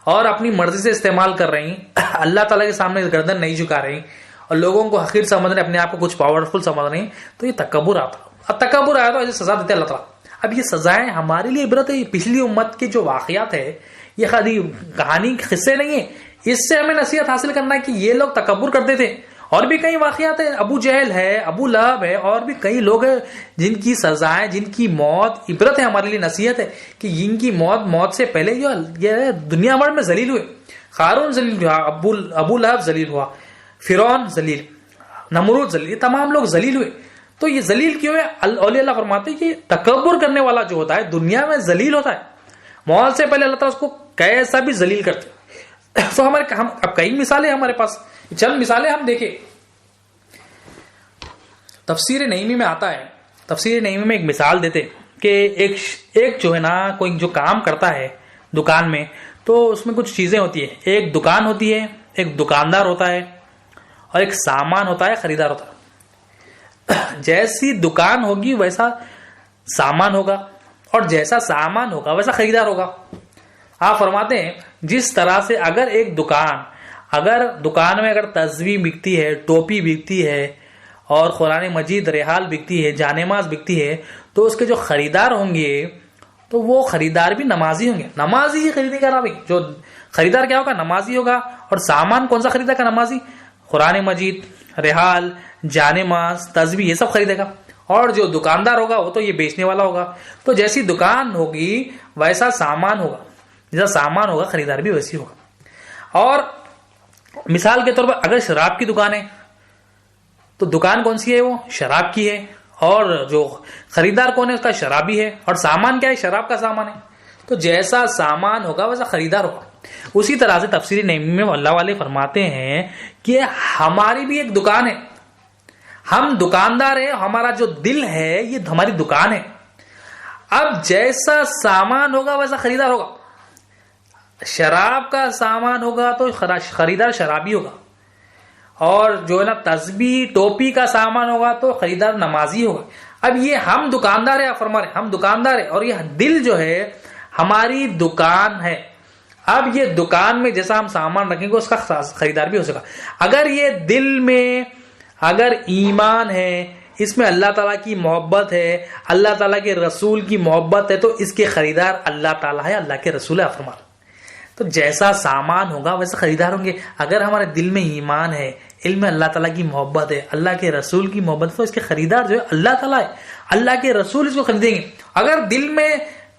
اور اپنی مرضی سے استعمال کر رہی ہیں, اللہ تعالیٰ کے سامنے گردن نہیں جھکا رہی اور لوگوں کو حقیر سمجھ رہے, اپنے آپ کو کچھ پاورفل سمجھ رہے ہیں, تو یہ تکبر آتا. اور تکبر آیا تو ایسے سزا دیتے اللہ تعالیٰ. اب یہ سزائیں ہمارے لیے عبرت ہے. پچھلی امت کے جو واقعات ہے یہ خالی کہانی قصے نہیں ہے, اس سے ہمیں نصیحت حاصل کرنا ہے کہ یہ لوگ تکبر کرتے تھے. اور بھی کئی واقعات ہیں, ابو جہل ہے, ابو لہب ہے, اور بھی کئی لوگ ہیں جن کی سزائیں, جن کی موت عبرت ہے ہمارے لیے, نصیحت ہے کہ جن کی موت سے پہلے جو یہ دنیا بھر میں ذلیل ہوئے. قارون ذلیل ہوا, ابو لہب ذلیل ہوا, فرعون ذلیل, نمرود ذلیل, یہ تمام لوگ ذلیل ہوئے. تو یہ ذلیل کیوں ہے؟ اولیاء اللہ فرماتے ہیں کہ تکبر کرنے والا جو ہوتا ہے دنیا میں ذلیل ہوتا ہے, موت سے پہلے اللہ تعالیٰ اس کو کیسا بھی ذلیل کرتے. تو ہم اب کئی مثالیں ہمارے پاس, چند مثالیں ہم دیکھیں. تفسیر نعیمی میں آتا ہے, تفسیر نعیمی میں ایک مثال دیتے کہ ایک جو ہے نا کوئی جو کام کرتا ہے دکان میں, تو اس میں کچھ چیزیں ہوتی ہیں. ایک دکان ہوتی ہے, ایک دکاندار ہوتا ہے, اور ایک سامان ہوتا ہے, خریدار ہوتا ہے. جیسی دکان ہوگی ویسا سامان ہوگا, اور جیسا سامان ہوگا ویسا خریدار ہوگا. آپ فرماتے ہیں جس طرح سے اگر دکان میں اگر تصویر بکتی ہے, ٹوپی بکتی ہے, اور قرآن مجید رحال بکتی ہے, جانماز بکتی ہے, تو اس کے جو خریدار ہوں گے تو وہ خریدار بھی نمازی ہوں گے. نمازی ہی خریدے گا نا بھائی, جو خریدار کیا ہوگا؟ نمازی ہوگا. اور سامان کون سا خریدے گا؟ نمازی. قرآن مجید, رحال, جانماز, تصویر, یہ سب خریدے گا. اور جو دکاندار ہوگا وہ تو یہ بیچنے والا ہوگا. تو جیسی دکان ہوگی ویسا سامان ہوگا, جیسا سامان ہوگا خریدار بھی ویسی ہوگا. اور مثال کے طور پر اگر شراب کی دکان ہے تو دکان کون سی ہے؟ وہ شراب کی ہے. اور جو خریدار کون ہے؟ اس کا شرابی ہے. اور سامان کیا ہے؟ شراب کا سامان ہے. تو جیسا سامان ہوگا ویسا خریدار ہوگا. اسی طرح سے تفسیر نعیمی میں اللہ والے فرماتے ہیں کہ ہماری بھی ایک دکان ہے, ہم دکاندار ہیں, ہمارا جو دل ہے یہ ہماری دکان ہے. اب جیسا سامان ہوگا ویسا خریدار ہوگا. شراب کا سامان ہوگا تو خریدار شرابی ہوگا, اور جو ہے نا تسبیح ٹوپی کا سامان ہوگا تو خریدار نمازی ہوگا. اب یہ ہم دکاندار ہیں, فرما رہے ہم دکاندار ہیں, اور یہ دل جو ہے ہماری دکان ہے. اب یہ دکان میں جیسا ہم سامان رکھیں گے اس کا خریدار بھی ہو سکا. اگر یہ دل میں اگر ایمان ہے, اس میں اللہ تعالیٰ کی محبت ہے, اللہ تعالیٰ کے رسول کی محبت ہے, تو اس کے خریدار اللہ تعالیٰ ہے, اللہ کے رسول ہے. فرما تو جیسا سامان ہوگا ویسا خریدار ہوں گے. اگر ہمارے دل میں ایمان ہے, علم میں اللہ تعالیٰ کی محبت ہے, اللہ کے رسول کی محبت, تو اس کے خریدار جو ہے اللہ تعالیٰ ہے, اللہ کے رسول اس کو خریدیں گے. اگر دل میں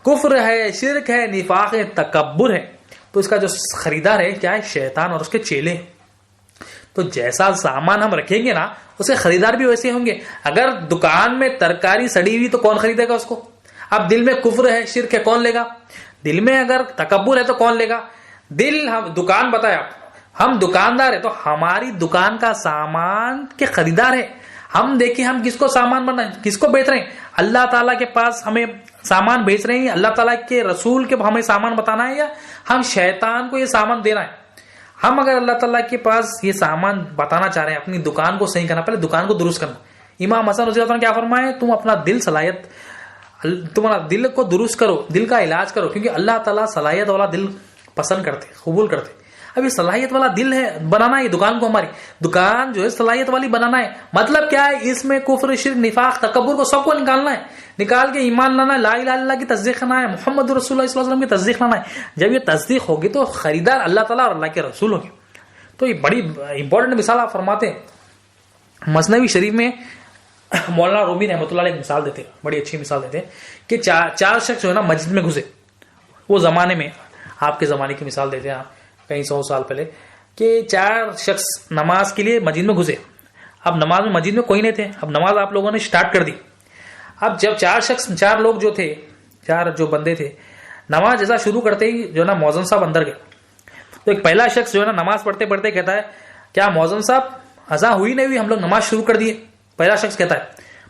کفر ہے, شرک ہے, نفاق ہے, تکبر ہے, تو اس کا جو خریدار ہے کیا ہے؟ شیطان اور اس کے چیلے. تو جیسا سامان ہم رکھیں گے نا اس کے خریدار بھی ویسے ہوں گے. اگر دکان میں ترکاری سڑی ہوئی تو کون خریدے گا اس کو؟ اب دل میں کفر ہے, شرک ہے, کون لے گا؟ دل میں اگر تکبر ہے تو کون لے گا؟ دل ہم دکان بتایا, ہم دکاندار ہے تو ہماری دکان کا سامان کے خریدار ہے. ہم دیکھیں ہم کس کو سامان بنا, کس کو بیچ رہے ہیں؟ اللہ تعالیٰ کے پاس ہمیں سامان بیچ رہے ہیں, اللہ تعالیٰ کے رسول کے ہمیں سامان بتانا ہے, یا ہم شیطان کو یہ سامان دینا ہے؟ ہم اگر اللہ تعالیٰ کے پاس یہ سامان بتانا چاہ رہے ہیں, اپنی دکان کو صحیح کرنا, پہلے دکان کو درست کرنا. امام حسن رضی اللہ عنہ کیا فرمائے؟ تم اپنا دل صلاحیت, تمہارا دل کو درست کرو, دل کا علاج کرو, کیونکہ اللہ تعالیٰ صلاحیت والا دل پسند کرتے, قبول کرتے. اب یہ صلاحیت والا دل ہے بنانا ہے دکان کو, ہماری دکان جو ہے صلاحیت والی بنانا ہے. مطلب کیا ہے؟ اس میں کفر, شرک, نفاق, تکبر کو سب کو نکالنا ہے, نکال کے ایمان لانا ہے, لا الہ الا اللہ کی تصدیق کرنا ہے, محمد رسول اللہ صلی اللہ علیہ وسلم کی تصدیق کرنا ہے. جب یہ تصدیق ہوگی تو خریدار اللہ تعالیٰ اور اللہ کے رسول ہوگی. تو یہ بڑی امپورٹنٹ مثال آپ فرماتے ہیں. مثنوی شریف میں مولانا رومی رحمۃ اللہ علیہ ایک مثال دیتے, بڑی اچھی مثال دیتے کہ چار شخص جو ہے نا مسجد میں گھسے. وہ زمانے میں, آپ کے زمانے کی مثال دیتے ہیں کئی 100 سال پہلے, کہ 4 شخص نماز کے لیے مسجد میں گھسے. اب نماز میں مسجد میں کوئی نہیں تھے, اب نماز آپ لوگوں نے سٹارٹ کر دی. اب جب 4 لوگ جو تھے, 4 جو بندے تھے, نماز جیسا شروع کرتے ہی جو ہے نا مؤذن صاحب اندر گئے. تو ایک پہلا شخص جو ہے نا نماز پڑھتے پڑھتے کہتا ہے, کیا مؤذن صاحب اذان ہوئی نہیں ہوئی, ہم لوگ نماز شروع کر دیے. پہلا شخص کہتا ہے,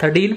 13।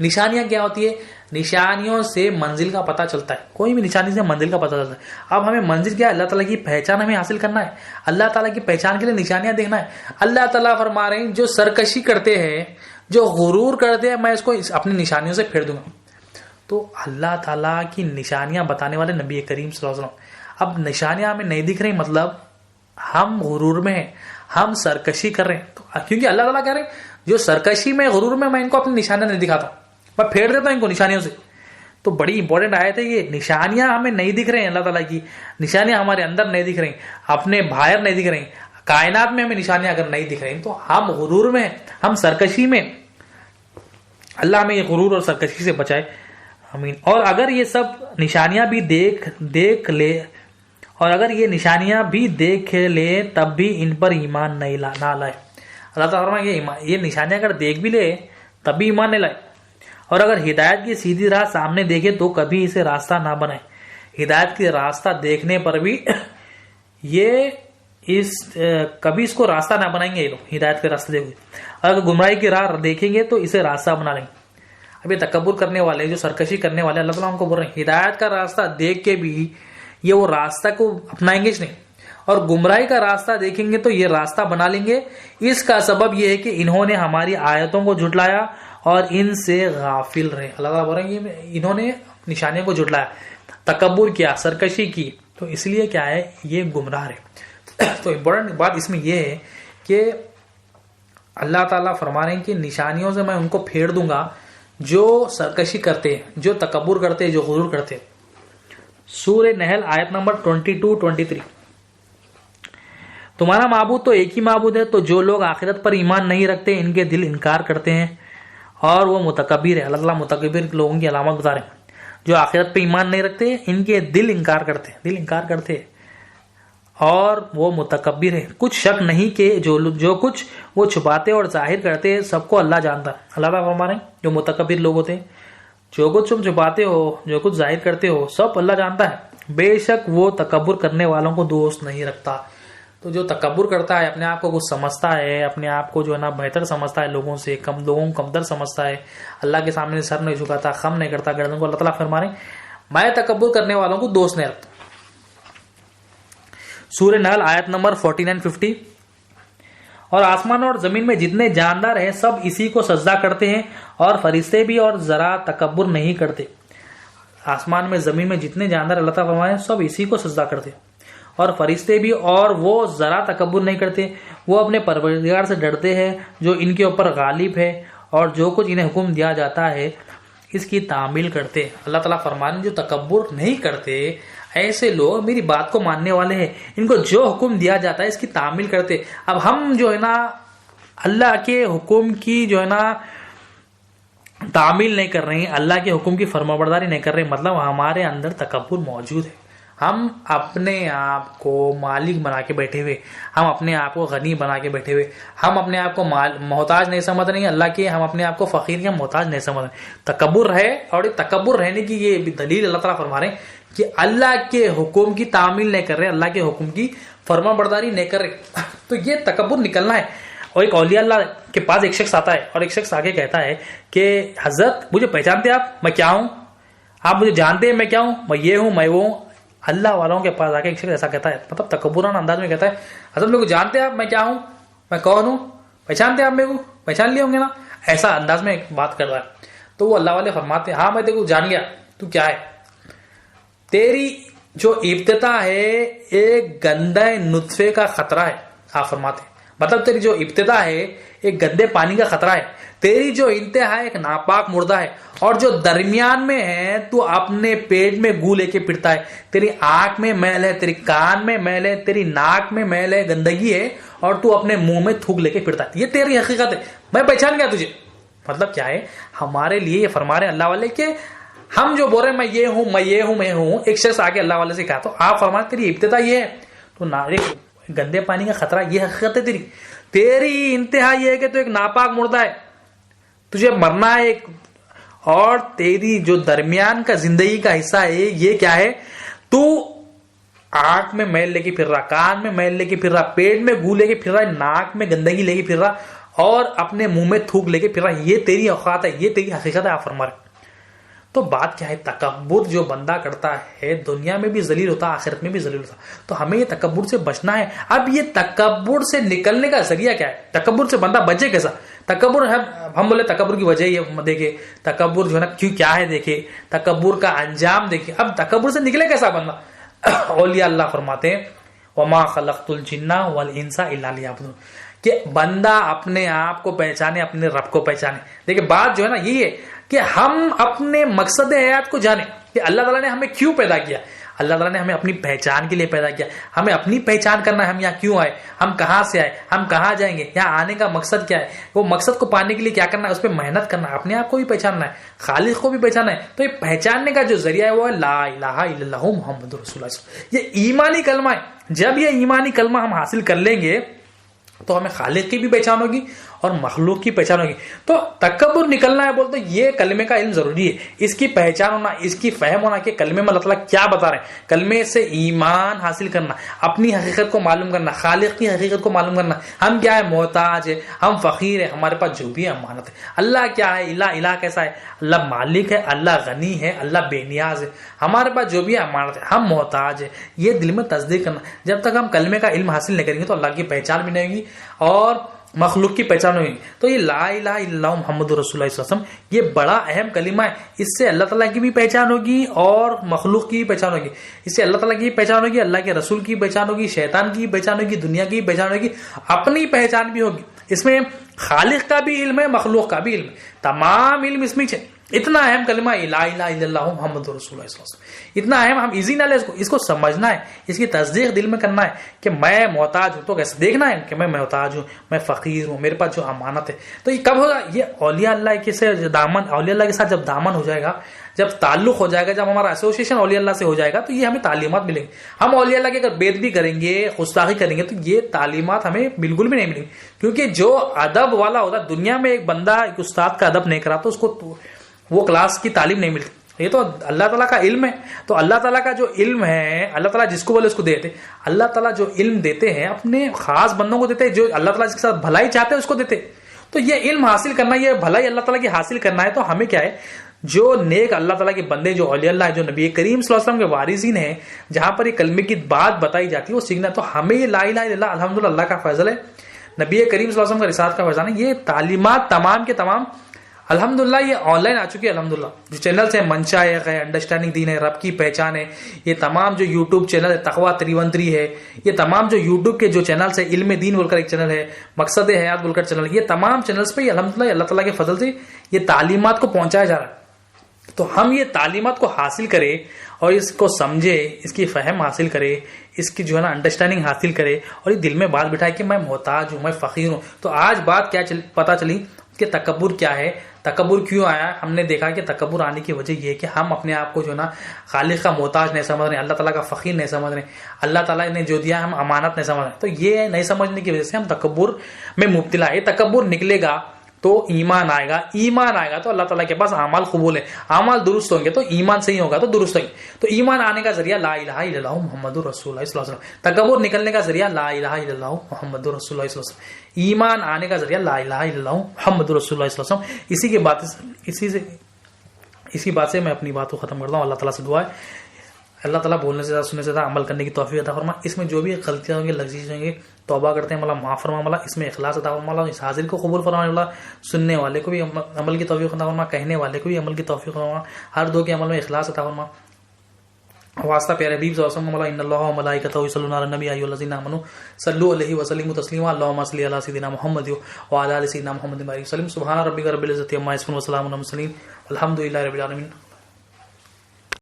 نشانیاں کیا ہوتی ہے؟ نشانیوں سے منزل کا پتہ چلتا ہے، کوئی بھی نشانی سے منزل کا پتہ چلتا ہے۔ اب ہمیں منزل کیا ہے؟ اللہ تعالیٰ کی پہچان ہمیں حاصل کرنا ہے، اللہ تعالیٰ کی پہچان کے لیے نشانیاں دیکھنا ہے۔ اللہ تعالیٰ فرما رہے ہیں جو سرکشی کرتے ہیں، جو غرور کرتے ہیں، میں اس کو اپنی نشانیوں سے پھیر دوں گا۔ تو اللہ تعالیٰ کی نشانیاں بتانے والے نبی کریم صلی اللہ علیہ وسلم۔ اب نشانیاں ہمیں نہیں دکھ رہی، مطلب ہم غرور میں ہیں، ہم سرکشی کر رہے ہیں، تو کیونکہ اللہ تعالیٰ کہہ رہے ہیں جو سرکشی میں غرور میں ان کو اپنی نشانیاں نہیں دکھاتا ہوں، میں پھیر دیتا ہوں ان کو نشانیوں سے۔ تو بڑی امپورٹنٹ آیت ہے یہ، نشانیاں ہمیں نہیں دکھ رہے ہیں، اللہ تعالیٰ کی نشانیاں ہمارے اندر نہیں دکھ رہی، اپنے باہر نہیں دکھ رہی، کائنات میں ہمیں نشانیاں اگر نہیں دکھ رہی تو ہم غرور میں، ہم سرکشی میں۔ اللہ ہمیں یہ غرور اور سرکشی سے بچائے، آمین۔ اور اگر یہ سب نشانیاں بھی دیکھ لے، اور اگر یہ نشانیاں بھی دیکھ لے تب بھی ان پر ایمان نہ لائے۔ اللہ تعالیٰ فرمائے یہ نشانیاں اگر دیکھ بھی لے تب بھی ایمان نہیں لائے، اور اگر ہدایت کی سیدھی راہ سامنے دیکھے تو کبھی اسے راستہ نہ بنائے۔ ہدایت کی راستہ دیکھنے پر بھی کبھی اس کو راستہ نہ بنائیں گے یہ لوگ، ہدایت کے راستے دیکھیں، اور اگر گمراہی کی راہ دیکھیں گے تو اسے راستہ بنا لیں گے۔ اب یہ تکبر کرنے والے، جو سرکشی کرنے والے، اللہ تعالیٰ ان کو بول رہے ہیں ہدایت کا راستہ دیکھ کے بھی یہ وہ راستہ کو اپنائیں گے نہیں، اور گمراہی کا راستہ دیکھیں گے تو یہ راستہ بنا لیں گے۔ اس کا سبب یہ ہے کہ انہوں نے ہماری آیتوں کو جھٹلایا اور ان سے غافل رہے۔ اللہ تعالیٰ بول رہے ہیں انہوں نے نشانیوں کو جھٹلایا، تکبر کیا، سرکشی کی، تو اس لیے کیا ہے یہ گمراہ رہے۔ تو امپورٹنٹ بات اس میں یہ ہے کہ اللہ تعالیٰ فرما رہے ہیں کہ نشانیوں سے میں ان کو پھیر دوں گا جو سرکشی کرتے ہیں، جو تکبر کرتے ہیں، جو غرور کرتے ہیں۔ سورہ نحل آیت نمبر 22-23۔ تمہارا معبود تو ایک ہی معبود ہے، تو جو لوگ آخرت پر ایمان نہیں رکھتے ان کے دل انکار کرتے ہیں اور وہ متکبر ہے۔ اللہ تعالیٰ متکبر لوگوں کی علامت بتا رہے ہیں، جو آخرت پہ ایمان نہیں رکھتے ان کے دل انکار کرتے ہیں اور وہ متکبر ہے۔ کچھ شک نہیں کہ جو کچھ وہ چھپاتے اور ظاہر کرتے سب کو اللہ جانتا ہے۔ اللہ تعالیٰ فرما رہے ہیں جو متکبر لوگ ہوتے ہیں، جو کچھ تم چھپاتے ہو، جو کچھ ظاہر کرتے ہو، سب اللہ جانتا ہے۔ بے شک وہ تکبر کرنے والوں کو دوست نہیں رکھتا۔ تو جو تکبر کرتا ہے، اپنے آپ کو کچھ سمجھتا ہے، اپنے آپ کو جو ہے نا بہتر سمجھتا ہے لوگوں سے، لوگوں کو کمتر سمجھتا ہے، اللہ کے سامنے سر نہیں جھکاتا، خم نہیں کرتا گردن کو، اللہ تعالیٰ فرما رہے ہیں میں تکبر کرنے والوں کو دوست نہیں رکھتا۔ سورہ نحل آیت نمبر 49-50۔ اور آسمان اور زمین میں جتنے جاندار ہیں سب اسی کو سجدہ کرتے ہیں اور فرشتے بھی اور ذرا تکبر نہیں کرتے۔ آسمان میں زمین میں جتنے جاندار اللہ تعالیٰ فرمائے سب اسی کو سجدہ کرتے ہیں اور فرشتے بھی، اور وہ ذرا تکبر نہیں کرتے۔ وہ اپنے پروردگار سے ڈرتے ہیں جو ان کے اوپر غالب ہے، اور جو کچھ انہیں حکم دیا جاتا ہے اس کی تعمیل کرتے ہیں۔ اللہ تعالیٰ فرمانے جو تکبر نہیں کرتے، ایسے لوگ میری بات کو ماننے والے ہیں، ان کو جو حکم دیا جاتا ہے اس کی تعمیل کرتے۔ اب ہم جو ہے نا اللہ کے حکم کی جو ہے نا تعمیل نہیں کر رہے ہیں، اللہ کے حکم کی فرمانبرداری نہیں کر رہے، مطلب ہمارے اندر تکبر موجود ہے۔ ہم اپنے آپ کو مالک بنا کے بیٹھے ہوئے، ہم اپنے آپ کو غنی بنا کے بیٹھے ہوئے، ہم اپنے آپ کو محتاج نہیں سمجھ رہے ہیں اللہ کے، ہم اپنے آپ کو فقیر یا محتاج نہیں سمجھ رہے۔ تکبر ہے، اور تکبر رہنے کی یہ دلیل اللہ تعالیٰ فرما رہے ہیں کہ اللہ کے حکم کی تعمیل نہیں کر رہے، اللہ کے حکم کی فرمان برداری نہیں کر رہے، تو یہ تکبر نکلنا ہے۔ اور ایک اولیاء اللہ کے پاس ایک شخص آتا ہے اور ایک شخص آگے کہتا ہے کہ حضرت مجھے پہچانتے آپ، میں کیا ہوں؟ آپ مجھے جانتے ہیں میں کیا ہوں؟ میں یہ ہوں، میں وہ ہوں۔ اللہ والوں کے پاس آ کے ایک شخص ایسا کہتا ہے، مطلب تکبرانہ انداز میں کہتا ہے حضرت میرے کو جانتے ہیں آپ میں کیا ہوں، میں کون ہوں، پہچانتے ہیں آپ میرے کو، پہچان لیے ہوں گے نا، ایسا انداز میں بات کر رہا ہے۔ تو وہ اللہ والے فرماتے ہیں ہاں میں تیرے کو جان گیا، تو کیا ہے؟ تیری جو ابتدا ہے ایک گندے نطفے کا خطرہ ہے، آپ فرماتے ہیں، مطلب تیری جو ابتدا ہے ایک گندے پانی کا خطرہ ہے، تیری جو انتہا ایک ناپاک مردہ ہے، اور جو درمیان میں ہے تو اپنے پیٹ میں گو لے کے پھرتا ہے، تیری آنکھ میں میل ہے، تیری کان میں میل ہے، تیری ناک میں میل ہے، گندگی ہے، اور تو اپنے منہ میں تھوک لے کے پھرتا ہے، یہ تیری حقیقت ہے، میں پہچان گیا تجھے۔ مطلب کیا ہے؟ ہمارے لیے یہ فرما رہے ہیں اللہ والے کہ ہم جو بول رہے ہیں میں یہ ہوں، میں یہ ہوں، میں ہوں، ایک شخص آگے اللہ والے سے کہا تو آپ فرماتے تیری ابتدا یہ ہے، تو گندے پانی کا خطرہ یہ حقیقت ہے تیری انتہا یہ ہے کہ تو ایک ناپاک مردہ ہے، تجھے مرنا ہے ایک، اور تیری جو درمیان کا زندگی کا حصہ ہے یہ کیا ہے؟ تو آنکھ میں میل لے کے پھر رہا، کان میں میل لے کے پھر رہا، پیٹ میں گو لے کے پھر رہا، ناک میں گندگی لے کے پھر رہا، اور اپنے منہ میں تھوک لے کے پھر رہا یہ تیری اوقات ہے، یہ تیری حقیقت ہے، آپ فرما رہے. تو بات کیا ہے، تکبر جو بندہ کرتا ہے دنیا میں بھی ذلیل ہوتا، آخرت میں بھی ذلیل ہوتا. تو ہمیں یہ تکبر سے بچنا ہے. اب یہ تکبر سے نکلنے کا ذریعہ کیا ہے، تکبر سے بندہ بچے کیسا؟ تکبر ہم بولے تکبر کی وجہ یہ دیکھے، تکبر جو ہے نا کیا ہے دیکھے، تکبر کا انجام دیکھے. اب تکبر سے نکلے کیسا بندہ؟ اولیاء اللہ فرماتے ہیں وما خلقت الجن والانس الا لیعبدون، کہ بندہ اپنے آپ کو پہچانے، اپنے رب کو پہچانے. دیکھیں بات جو ہے نا یہی ہے کہ ہم اپنے مقصد حیات کو جانیں کہ اللہ تعالیٰ نے ہمیں کیوں پیدا کیا. اللہ تعالیٰ نے ہمیں اپنی پہچان کے لیے پیدا کیا. ہمیں اپنی پہچان کرنا ہے، ہم یہاں کیوں آئے، ہم کہاں سے آئے، ہم کہاں جائیں گے، یہاں آنے کا مقصد کیا ہے. وہ مقصد کو پانے کے لیے کیا کرنا ہے، اس پہ محنت کرنا ہے، اپنے آپ کو بھی پہچاننا ہے، خالق کو بھی پہچاننا ہے. تو یہ پہچاننے کا جو ذریعہ ہے وہ ہے لا الہ الا اللہ محمد رسول اللہ. یہ ایمانی کلمہ ہے. جب یہ ایمانی کلمہ ہم حاصل کر لیں گے تو ہمیں خالق کی بھی پہچان ہوگی اور مخلوق کی پہچان ہوگی. تو تکبر نکلنا ہے بولتے یہ کلمے کا علم ضروری ہے، اس کی پہچان ہونا، اس کی فہم ہونا کہ کلمے میں اللہ تعالیٰ کیا بتا رہے ہیں. کلمے سے ایمان حاصل کرنا، اپنی حقیقت کو معلوم کرنا، خالق کی حقیقت کو معلوم کرنا. ہم کیا ہے، محتاج ہے، ہم فقیر ہے، ہمارے پاس جو بھی امانت ہے. اللہ کیا ہے، الہ کیسا ہے، اللہ مالک ہے، اللہ غنی ہے، اللہ بے نیاز ہے. ہمارے پاس جو بھی امانت ہے ہم محتاج ہے. یہ دل میں تصدیق کرنا. جب تک ہم کلمے کا علم حاصل نہیں کریں گے تو اللہ کی پہچان بھی نہیں ہوگی اور مخلوق کی پہچان ہوگی. تو یہ لا الہ الا اللہ محمد رسول اللہ صلی اللہ علیہ وسلم یہ بڑا اہم کلمہ ہے. اس سے اللہ تعالیٰ کی بھی پہچان ہوگی اور مخلوق کی بھی پہچان ہوگی. اس سے اللہ تعالیٰ کی پہچان ہوگی، اللہ کے رسول کی پہچان ہوگی، شیطان کی پہچان ہوگی، دنیا کی پہچان ہوگی، اپنی پہچان بھی ہوگی. اس میں خالق کا بھی علم ہے، مخلوق کا بھی علم ہے، تمام علم اس میں ہے. اتنا اہم کلمہ لا الہ الا اللہ محمد رسول اللہ صلی اللہ علیہ وسلم، اتنا اہم. ہم ایزی نہ لے اس کو سمجھنا ہے، اس کی تصدیق دل میں کرنا ہے کہ میں محتاج ہوں. تو کیسے دیکھنا ہے کہ میں محتاج ہوں، میں فقیر ہوں، میرے پاس جو امانت ہے. تو یہ کب ہوگا، یہ اولیاء اللہ کے سے دامن، اولیاء اللہ کے ساتھ جب دامن ہو جائے گا، جب تعلق ہو جائے گا، جب ہمارا ایسوسیشن اولیاء اللہ سے ہو جائے گا تو یہ ہمیں تعلیمات ملیں گی. ہم اولیاء اللہ کے اگر بید بھی کریں گے، گستاخی کریں گے تو یہ تعلیمات ہمیں بالکل بھی نہیں ملیں گی. کیونکہ جو ادب والا ہوتا ہے دنیا میں، ایک بندہ ایک استاد کا ادب نہیں کرا تو اس کو وہ کلاس کی تعلیم نہیں ملتی. یہ تو اللہ تعالیٰ کا علم ہے. تو اللہ تعالیٰ کا جو علم ہے، اللہ تعالیٰ جس کو بولے اس کو دیتے. اللہ تعالیٰ جو علم دیتے ہیں اپنے خاص بندوں کو دیتے ہیں، جو اللہ تعالیٰ جس کے ساتھ بھلائی چاہتے ہیں اس کو دیتے. تو یہ علم حاصل کرنا، یہ بھلائی اللہ تعالیٰ کی حاصل کرنا ہے. تو ہمیں کیا ہے، جو نیک اللہ تعالیٰ کے بندے، جو اولیاء اللہ ہے، جو نبی کریم صلی اللہ علیہ وسلم کے وارثین ہیں، جہاں پر یہ کلمے کی بات بتائی جاتی ہے وہ سیکھنا. تو ہمیں یہ لا الہ الا اللہ الحمدللہ اللہ کا فضل ہے، نبی کریم صلی اللہ علیہ وسلم کا رسالت کا فیضان ہے. یہ تعلیمات تمام کے تمام الحمدللہ یہ آن لائن آ چکی ہے. الحمدللہ جو چینلز ہیں، منشا ہے، انڈرسٹینڈنگ دین ہے، رب کی پہچان ہے، یہ تمام جو یوٹیوب چینل ہے، تقویٰ 313 ہے، یہ تمام جو یوٹیوب کے جو چینلز ہیں، علم دین بول کر ایک چینل ہے، مقصد حیات بول کر چینل، یہ تمام چینلز پہ الحمدللہ اللہ تعالیٰ کے فضل سے یہ تعلیمات کو پہنچایا جا رہا ہے. تو ہم یہ تعلیمات کو حاصل کرے اور اس کو سمجھے، اس کی فہم حاصل کرے، اس کی جو ہے نا انڈرسٹینڈنگ حاصل کرے اور یہ دل میں بات بٹھائے کہ میں محتاج ہوں، میں فقیر ہوں. تو آج بات کیا پتہ چلی کہ تکبر کیا ہے، تکبر کیوں آیا. ہم نے دیکھا کہ تکبر آنے کی وجہ یہ ہے کہ ہم اپنے آپ کو جو ہے نا خالق کا محتاج نہیں سمجھ رہے، اللہ تعالیٰ کا فقیر نہیں سمجھ رہے، اللہ تعالیٰ نے جو دیا ہم امانت نہیں سمجھ رہے. تو یہ نہیں سمجھنے کی وجہ سے ہم تکبر میں مبتلا ہے. تکبر نکلے گا تو ایمان آئے گا، ایمان آئے گا تو اللہ تعالیٰ کے پاس اعمال قبول ہے، اعمال درست ہوں گے تو ایمان صحیح ہوگا تو درست ہوگی. تو ایمان آنے کا ذریعہ لا الہ الا اللہ محمد رسول اللہ صلی اللہ علیہ وسلم. تکبر نکلنے کا ذریعہ لا الہ الا اللہ محمد رسول اللہ صلی اللہ علیہ وسلم. ایمان آنے کا ذریعہ لا الہ الا اللہ محمد رسول اللہ صلی اللہ علیہ وسلم. اسی بات سے میں اپنی بات کو ختم کرتا ہوں. اللہ تعالیٰ سے دعا ہے اللہ تعالیٰ بولنے سے زیادہ سننے سے زیادہ عمل کرنے کی توفیق عطا فرما. اس میں جو بھی غلطیاں ہوں گی، لغزش ہوں گی، توبہ کرتے ہیں مولا معاف فرما مولا. اس میں اخلاص عطا فرما مولا، اس حاضر کو قبول فرما مولا، سننے والے کو بھی عمل کی توفیق عطا فرما، کہنے والے کو بھی عمل کی توفیق فرما، ہر دو کے عمل میں اخلاص عطا فرما. واسطہ پیارے حبیب صلی اللہ علیہ وسلم مولا ان اللہ و ملائکتہ یصلون علی النبی ایھا الذین آمنوا صلوا علیہ وسلموا تسلیما اللهم صل علی سیدنا محمد وعلی آل سیدنا محمد وسلم. سبحان ربک رب العزۃ عما یصفون وسلام علی المرسلین والحمد للہ رب العالمین.